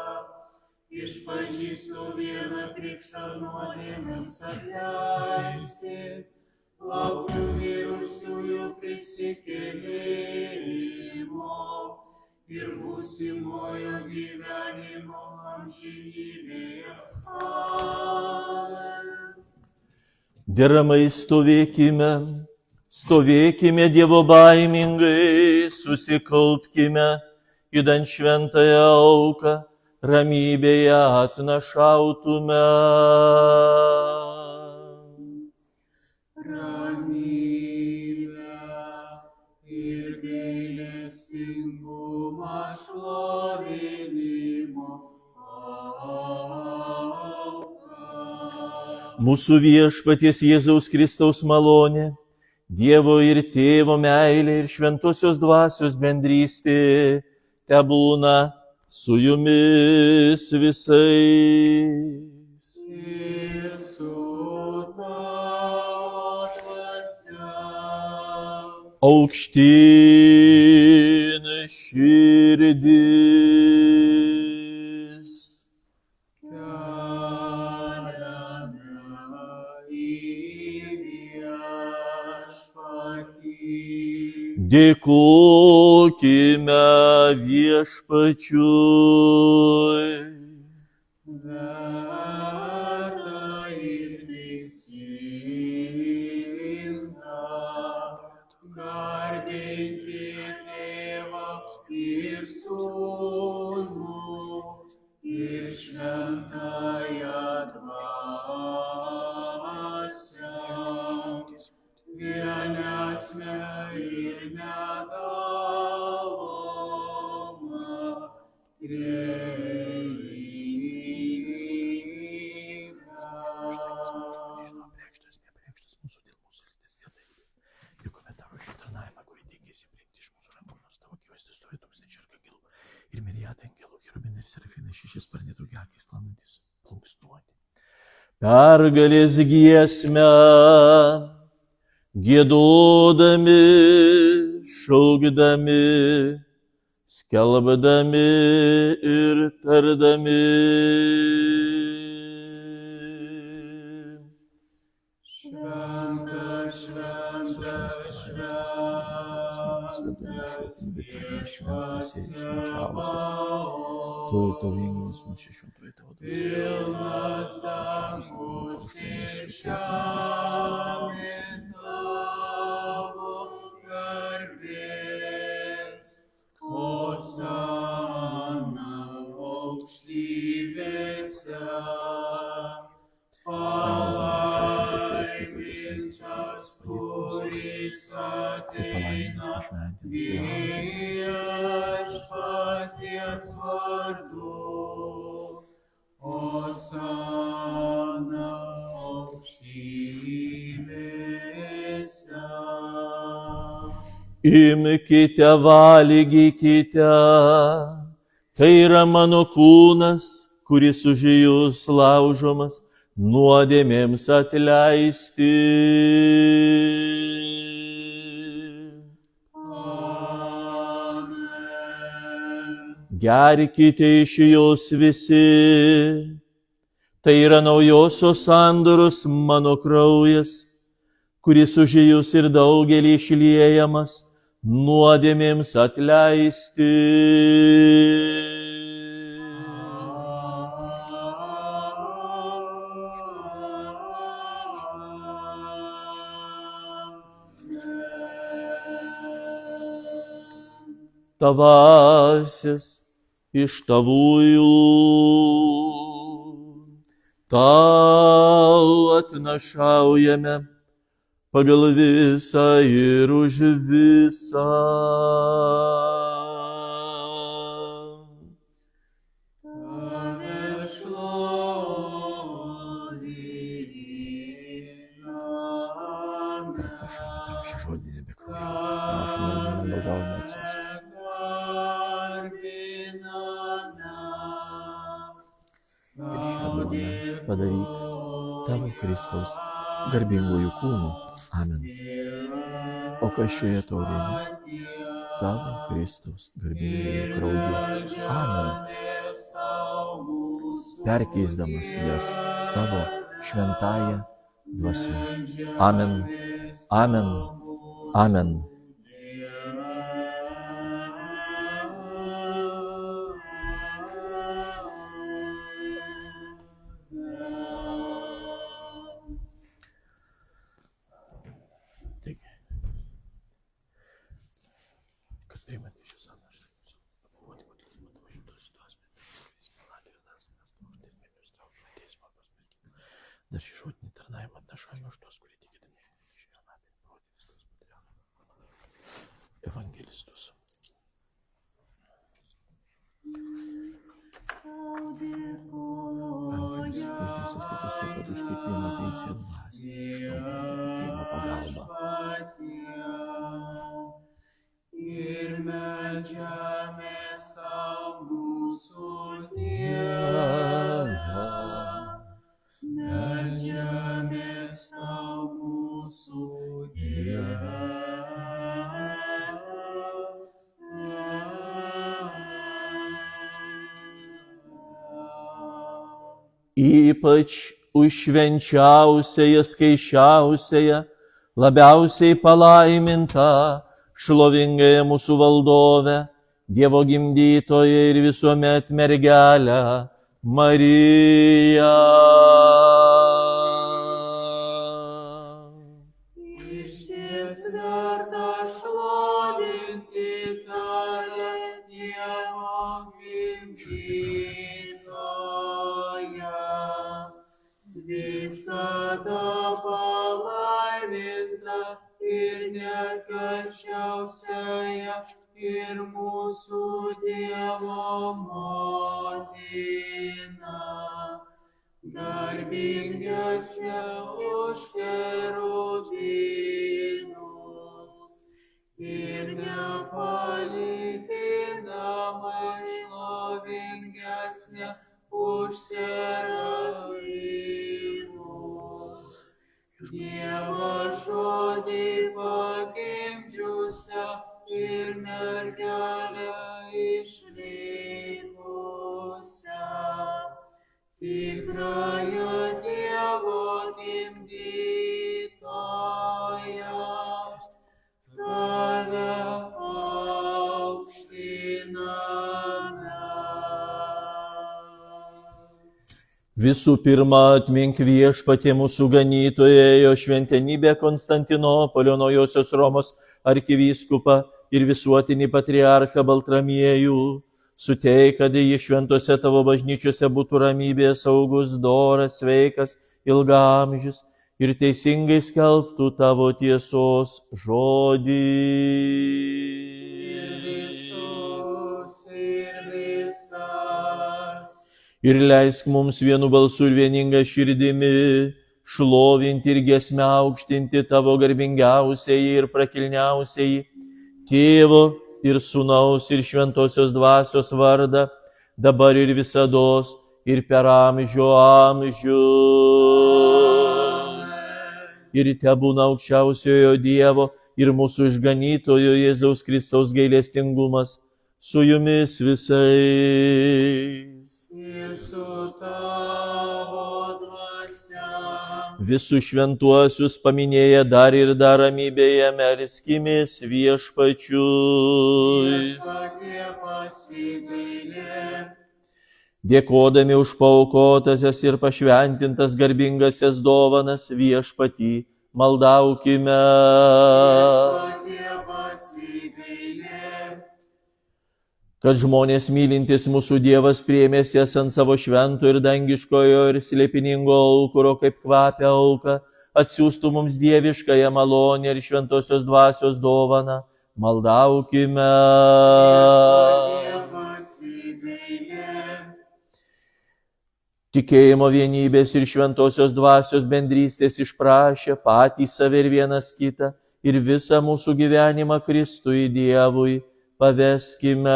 Išpažįstu vieną krikštą nuodėmėms atleisti, laukiu mirusiųjų prisikėlimo ir būsimojo gyvenimo amžinybėje. Amen. Deramai stovėkime, stovėkime Dievo baimingai, susikaupkime, judant šventąją auką, ramybėje atnašautume. Ramybę ir gailestingumą šlovinimo auką. Mūsų viešpaties Jėzaus Kristaus malonė, Dievo ir Tėvo meilė ir šventosios dvasios bendrystė tebūna su jumis visais. Ir su tavo dvasia. Aukštyn širdis. Keliame į viešpatį. Dėkokime Viešpačiui. Verta ir teisinga garbinti Tėvą ir Sūnų ir Šventąją Dvasią, vienasmę ir nedalomą Apreikštas, neapreikštas mūsų dėl mūsų elgtis dienai. Ir kuomet tavo šį tarnavimą, kurį teikėsi priimti iš mūsų rankų, nors tavo akivaizdoj stovi tūkstančiai arkangelų ir miriadai angelų, cherubinai ir serafinai, šešiasparniai daugiaakiai sklandantys, plunksnuoti. Pergalės giesmę giedodami, šaukdami, skelbdami ir tardami. Šventas, šventas, Šventas ir švenčiausias, tu ir tavo vienas mūsų šventoji tavo pilnas dangus ir žemė tavo garbės, Hosana aukštybėse, palaimintas, kuris ateina viešpaties vardu. Hosana aukštybėse. Imkite, valgykite, tai yra mano kūnas, kuris už jūs laužomas, nuodėmėms atleisti. Gerkite iš jos visi, tai yra naujosios sandoros mano kraujas, kuris už jūs ir daugelį išliejamas, nuodėmėms atleisti. Tavasis iš tavųjų, tau atnašaujame pagal visą ir už visą. Tave šloviname. Prašome tau šį žodį nebekruojame. Prašome, nemaldaujame atsiųsti. Ir šią duoną padaryk tavo Kristaus garbingųjų kūnų. Amen. O kas šioje taurėje? Tavo Kristaus garbingųjų kraujų. Amen. Perkeisdamas jas savo šventąją dvasią. Amen. Amen. Amen. Dar šį žodinį tarnavimą atnašavimą už tos, kurie tikėdami šioje naktį parodys tos patriarchus evangelistus. Angelis, išdėsis kitus taip pat už kiekvieną teisę dvasį, šlovę tikėjimo pagalbą. Ir meldžiamės tau mūsų Dievą. Meldžiamės tau mūsų Dievą. ypač už švenčiausiąją, skaičiausiąją, labiausiai palaimintą, šlovingąją mūsų valdovę, Dievo gimdytoją ir visuomet mergelę Mariją. Išties verta šlovinti tave, Dievo gimdytoją, visada palaiminta ir nekalčiausiąją, ir mūsų Dievo motina, garbingesnė už kerubinus ir nepalyginamai šlovingesnė už serafinus. Dievo žodį pagimdžiusią ir mergelę išlikusią, tikrąją Dievo gimdytoją, tave aukštiname. Visų pirma, atmink Viešpatie mūsų ganytoją, jo šventenybę Konstantinopolio Naujosios Romos arkivyskupą ir visuotinį patriarchą Baltramiejų. Suteik, kad jis šventose tavo bažnyčiose būtų ramybė, saugus, doras, sveikas, ilgaamžis ir teisingai skelbtų tavo tiesos žodį. Ir leisk mums vienu balsu ir vieninga širdimi šlovinti ir giesme aukštinti tavo garbingiausiai ir prakilniausiai Tėvo ir Sūnaus ir Šventosios Dvasios vardą, dabar ir visados ir per amžių amžius. Ir tebūna aukščiausiojo Dievo ir mūsų išganytojo Jėzaus Kristaus gailestingumas su jumis visais. Ir su tavo dvasia. Visus šventuosius paminėję dar ir dar ramybėje melskimės Viešpačiui. Viešpatie pasigailėk. Dėkodami už paaukotasias ir pašventintas garbingasias dovanas Viešpatį maldaukime. Viešpatie pasigailėk. Kad žmonės mylintis mūsų Dievas priėmės jas ant savo švento ir dangiškojo ir slėpiningo aukuro kaip kvapia auką, atsiųstų mums dieviškąją malonę ir šventosios dvasios dovaną. Maldaukime. Viešpatie pasigailėk. Tikėjimo vienybės ir šventosios dvasios bendrystės išprašė patys save ir vienas kitą ir visą mūsų gyvenimą Kristui Dievui paveskime.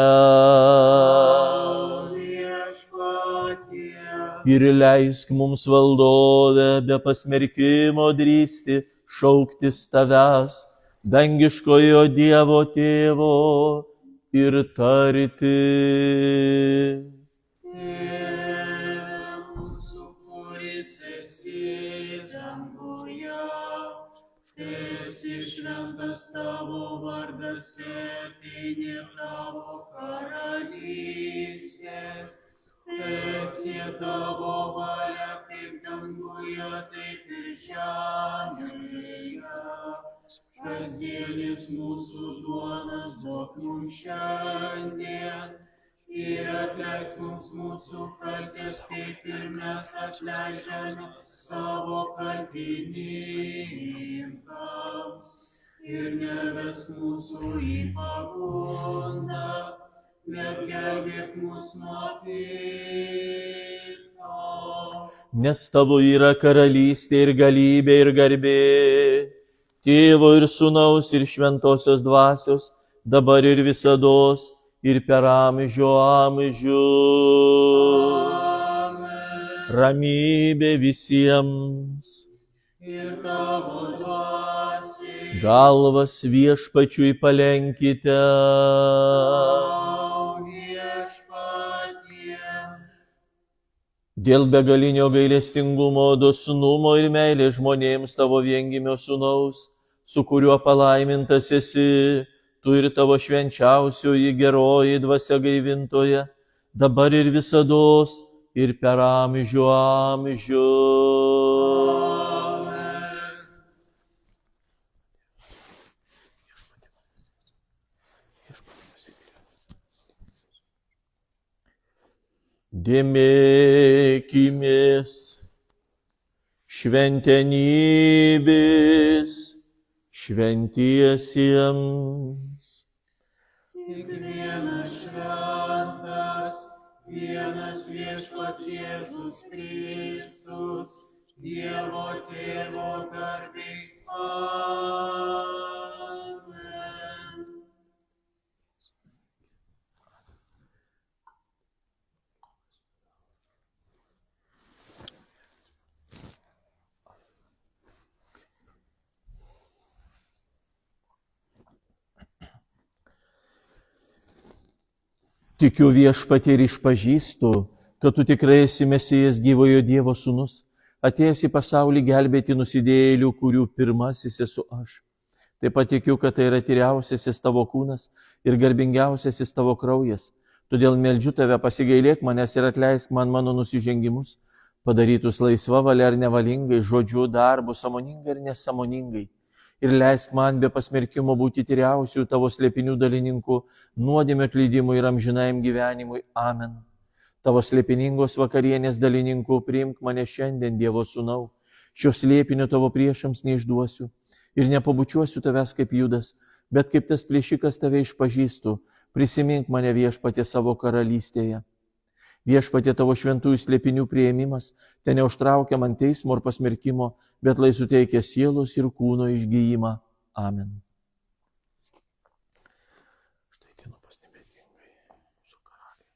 Ir leisk mums valdove be pasmerkimo drįsti šauktis tavęs, dangiškojo Dievo Tėvo, ir tarti. Tėve mūsų, kuris esi danguje, esi šventas tavo vardas, ateini tavo karalystė, esi tavo valia kaip danguje, taip ir žemėje. Kasdienis mūsų duonas duok mums šiandien ir atleisk mums mūsų kaltes, kaip ir mes atleidžiame savo kaltininkams. Ir nevesk mūsų į pagundą, bet gelbėk mus nuo pikto. Nes tavo yra karalystė ir galybė ir garbė, Tėvo ir Sūnaus ir Šventosios Dvasios, dabar ir visados ir per amžių amžius. Ramybė visiems. Ir tavo dvasiai. Galvas Viešpačiui palenkite. Dėl begalinio gailestingumo, dosnumo ir meilės žmonėms tavo viengimio sūnaus, su kuriuo palaimintas esi, tu ir tavo švenčiausioji geroji dvasia gaivintoje, dabar ir visados, ir per amžių amžių. Dėmėkimės šventenybės šventiesiems. Tik vienas šventas, vienas viešpats Jėzus Kristus, Dievo Tėvo garbei. Amen. Tikiu viešpatį ir išpažįstu, kad tu tikrai esi Mesijas gyvojo Dievo sūnus, atėjęs į pasaulį gelbėti nusidėjėlių, kurių pirmasis esu aš. Taip pat tikiu, kad tai yra tyriausiasis tavo kūnas ir garbingiausiasis tavo kraujas. Todėl meldžiu tave, pasigailėk manęs ir atleisk man mano nusižengimus, padarytus laisva valia ar nevalingai, žodžiu, darbu, sąmoningai ir nesąmoningai. Ir leisk man be pasmerkimo būti tyriausių tavo slėpinių dalininkų, nuodėmio atleidimui ir amžinajam gyvenimui. Amen. Tavo slėpiningos vakarienės dalininkų, priimk mane šiandien, Dievo sūnau. Šio slėpinio tavo priešams neišduosiu ir nepabučiuosiu tavęs kaip Judas, bet kaip tas plėšikas tave išpažįstu. Prisimink mane viešpatie savo karalystėje. Viešpatie tavo šventųjų slėpinių priėmimas, ten neužtraukia man teismo ir pasmerkimo, bet lai suteikia sielos ir kūno išgijimą. Amen. Štai tinu pasnebėtingai mūsų karaliai.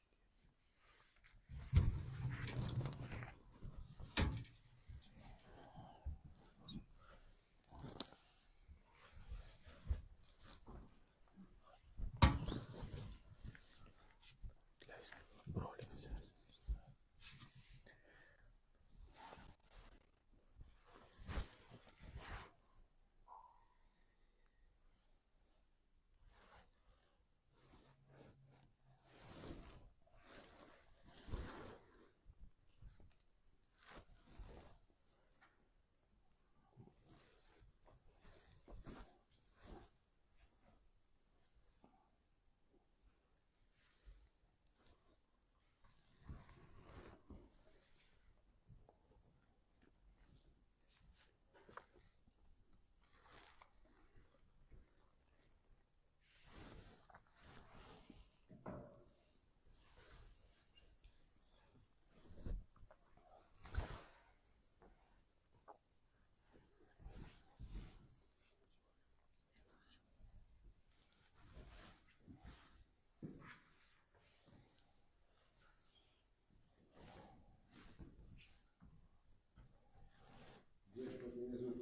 Jėzau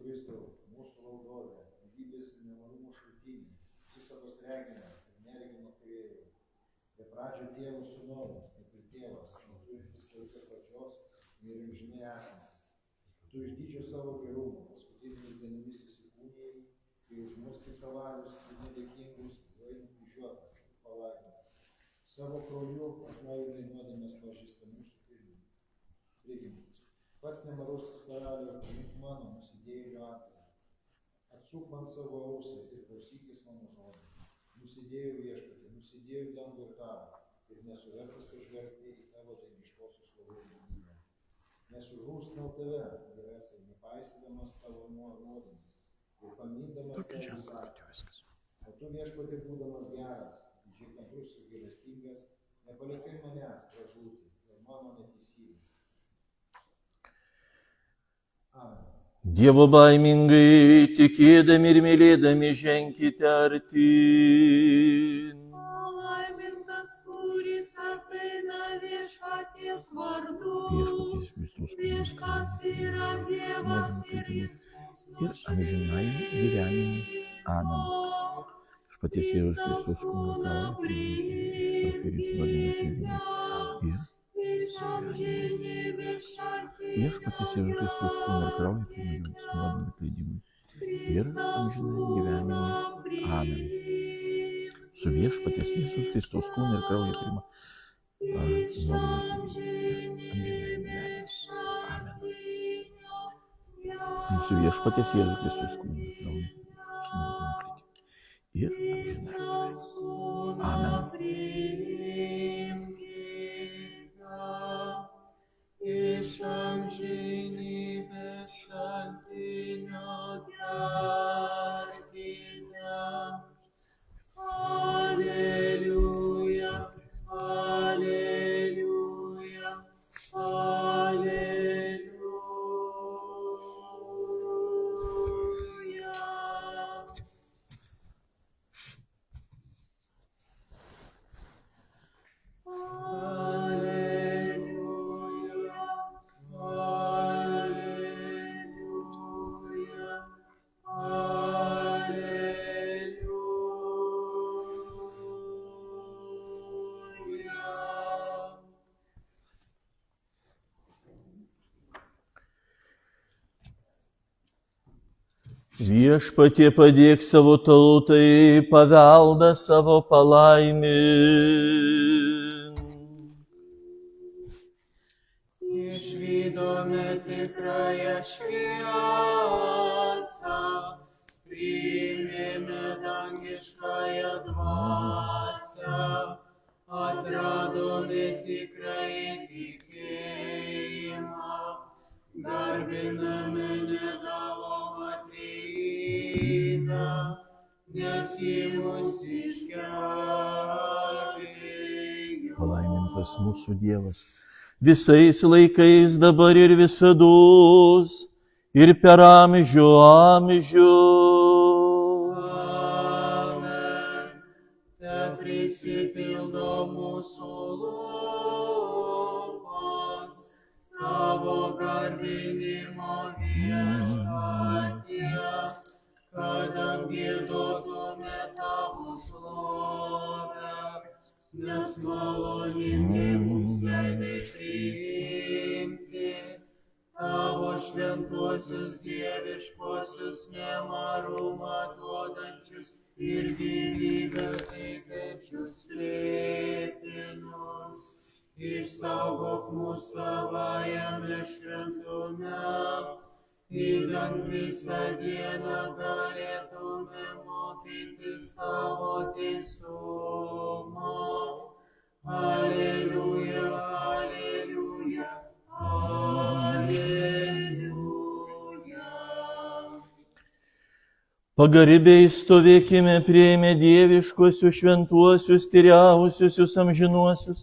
Kristau, mūsų valdove, gyvybės ir nevarumo šaltinį, visatos regimą ir neregimą kūrėjų. Prie pradžio Dievo sūnau, kaip ir tėvas, turintis laiką pradžios ir amžinai esantis. Tu iš didžio savo gerumo paskutinėmis dienomis įsikūnijai, kai už mus piktavalius ir nedėkingus buvai nukryžiuotas ir palaimintas. Savo krauju atnaujinai nuodėmes pažįsta mūsų prigimtis. Pats nemarusis karaliau, priimk mano nusidėjėlių atgailą. Atsuk man savo ausį ir klausykis mano žodį. Nusidėjau viešpatį, nusidėjau dangų ir tavą, ir nesu vertas pažvelgti į tavo dangiškosios šlovės didybę. Nesužūstinau tave, geresai, nepaisydamas tavo nuodėmės ir pamindamas tavo įsakymus. O tu viešpatį būdamas geras, didžiai kantrus ir gailestingas, nepalikai manęs pražūti ir mano neteisybę. Amen. Dievo baimingai, tikėdami ir mylėdami ženkite artyn. Palaimintas, kuris ateina viešpaties vardu. Viešpaties visus Viešpats yra Dievas ir Jis mums ir amžinai gyvenimui. Amen. Viešpaties Jėzus Kristus kūno kraujo, parferis nuodėmė atleidimui ir Viešpaties Jėzus Kristus kūną ir kraują priima jums nuodėmių atleidimui ir amžinai gyvenimui. Amen. Su viešpaties Jėzus Kristus kūną ir kraują priima nuodėmių atleidimui ir amžinai gyvenimui. Amen. Mūsų viešpaties Jėzus Kristus kūną ir kraują priima ir amžinai gyvenimui. Amen. Iš amžinybės šaltinio tarkite. Aleliuja, aleliuja, aleliuja. Viešpatie padėk savo tautai paveldą savo palaimint. Išvydome tikrąją šviesą, priėmėme dangiškąją dvasią, atradome tikrąjį tikėjimą, garbiname nedalomą trejybę, nes ji mus išgelbėjo. Palaimintas mūsų Dievas, visais laikais dabar ir visados, ir per amžių amžių. Amen. Te prisipildo mūsų lūpos, tavo garbinimo viešpatie, kad apgiedotume tavo šlovę, nes maloningai mums leidai priimti tavo šventuosius dieviškosius nemarumą duodančius ir gyvybę teikiančius slėpinius. Išsaugok mūsų savajame šventume, idant visą dieną galėtume mokytis tavo teisumo. Aleliuja, aleliuja, aleliuja. Pagarbiai stovėkime prieimę dieviškuosius šventuosius tyriausiusius amžinuosius,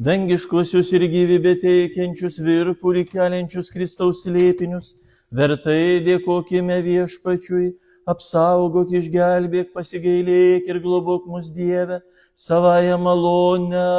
dangiškuosius ir gyvybę teikiančius virpulį keliančius Kristaus slėpinius, vertai dėkokime viešpačiui, apsaugok, išgelbėk, pasigailėk ir globok mus Dieve savąją malonę.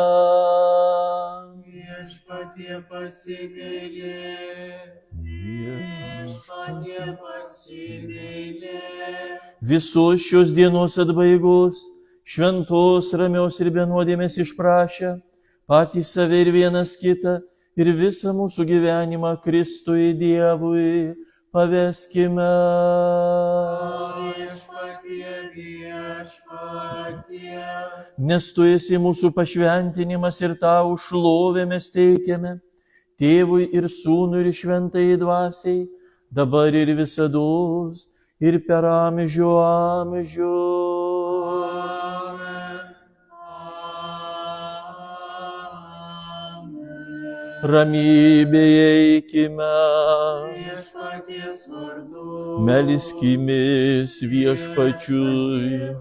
Viešpatie pasigailėk, viešpatie pasigailėk. Visos šios dienos atbaigos, šventos, ramios ir be nuodėmės išprašę, patys save ir vienas kitą, ir visą mūsų gyvenimą Kristui Dievui paveskime. Viešpatie, viešpatie. Nes tu esi mūsų pašventinimas ir tau šlovę mes teikiame, Tėvui ir Sūnui ir Šventajai Dvasiai, dabar ir visados, ir per amžių amžių. Ramybėje eikime, Viešpaties vardu, melskimės viešpačiui.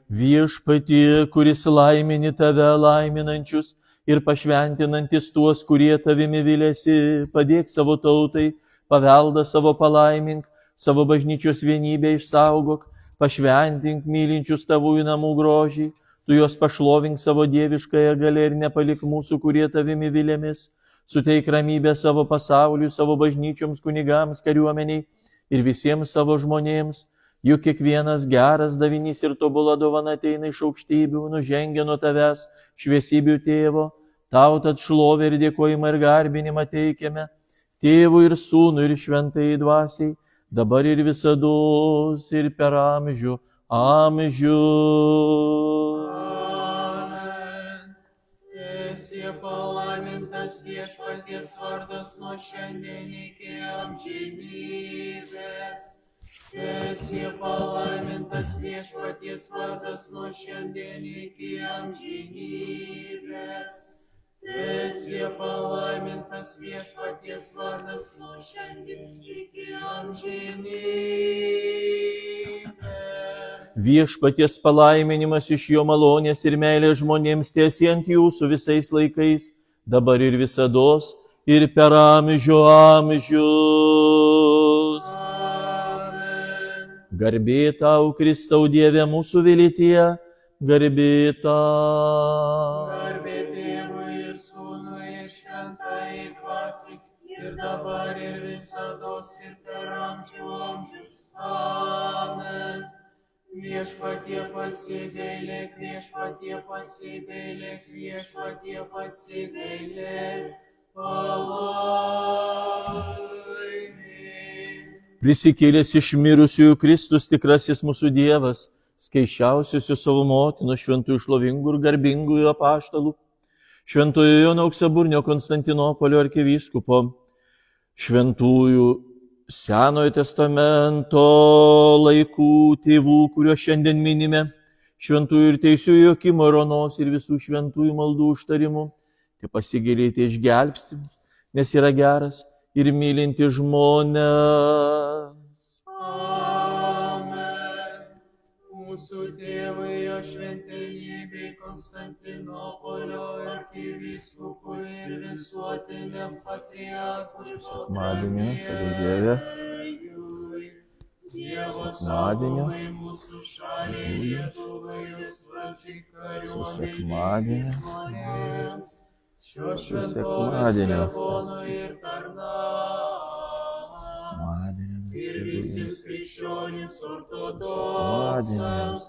Viešpatie, kuris laimini tave laiminančius ir pašventinantis tuos, kurie tavimi viliasi, padėk savo tautai, paveldą savo palaimink, savo bažnyčios vienybę išsaugok, pašventink mylinčius tavųjų namų grožį, tu juos pašlovink savo dieviškąją galę ir nepalik mūsų, kurie tavimi vilėmis. Suteik ramybę savo pasauliui, savo bažnyčioms, kunigams, kariuomeniai ir visiems savo žmonėms. Juk kiekvienas geras davinys ir tobula dovana ateina iš aukštybių, nužengia nuo tavęs, šviesybių tėvo. Tau tad šlovę ir dėkojimą ir garbinimą teikiame, Tėvui ir Sūnui ir Šventajai Dvasiai, dabar ir visados ir per amžių amžių. Amen. Teesie palaimintas Viešpaties vardas nuo šiandien iki amžinybės. Teesie palaimintas Viešpaties vardas nuo šiandien iki amžinybės. Teesie palaimintas Viešpaties vardas nuo šiandien iki amžinybės. Viešpaties palaiminimas iš jo malonės ir meilės žmonėms tiesie ant jūsų visais laikais, dabar ir visados ir per amžių amžius. Amen. Garbė tau, Kristau Dieve, mūsų viltie, garbė tau. Garbė Tėvui ir Sūnui ir Šventajai Dvasiai, ir dabar ir visados ir per amžių amžius. Amen. Viešpatie pasigailėk, Viešpatie pasigailėk, Viešpatie pasigailėk. Palaimink. Prisikėlęs iš mirusiųjų Kristus tikrasis mūsų Dievas, skaičiausiusių savo motinų, šventųjų šlovingų ir garbingųjų apaštalų, šventojo Jono Auksaburnio Konstantinopolio arkivyskupo, šventųjų Senojo testamento laikų tėvų, kuriuos šiandien minime, šventųjų ir teisiųjų Jokimo ir Onos ir visų šventųjų maldų užtarimų, tai pasigailėti išgelbstimus, nes yra geras ir mylinti žmonės. Amen. Mūsų tėvai, jo šventenybei Konstantinopolio arkivyskupui ir visuotiniam patriarchui Sekmadienį, pagal Dievę. Dievo Sekmadienio. saugumai mūsų šaliai, Lietuvai, jos valdžiai, kariuomenei, Sekmadienio. žmonėms, šio Su šventovės sekmadienio. klebonui ir tarnams, ir visiems krikščionims ortodoksams,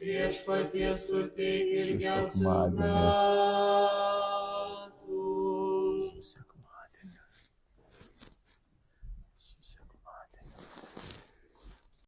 viešpaties suteik ir gelbstuk Sekmadienio. mes.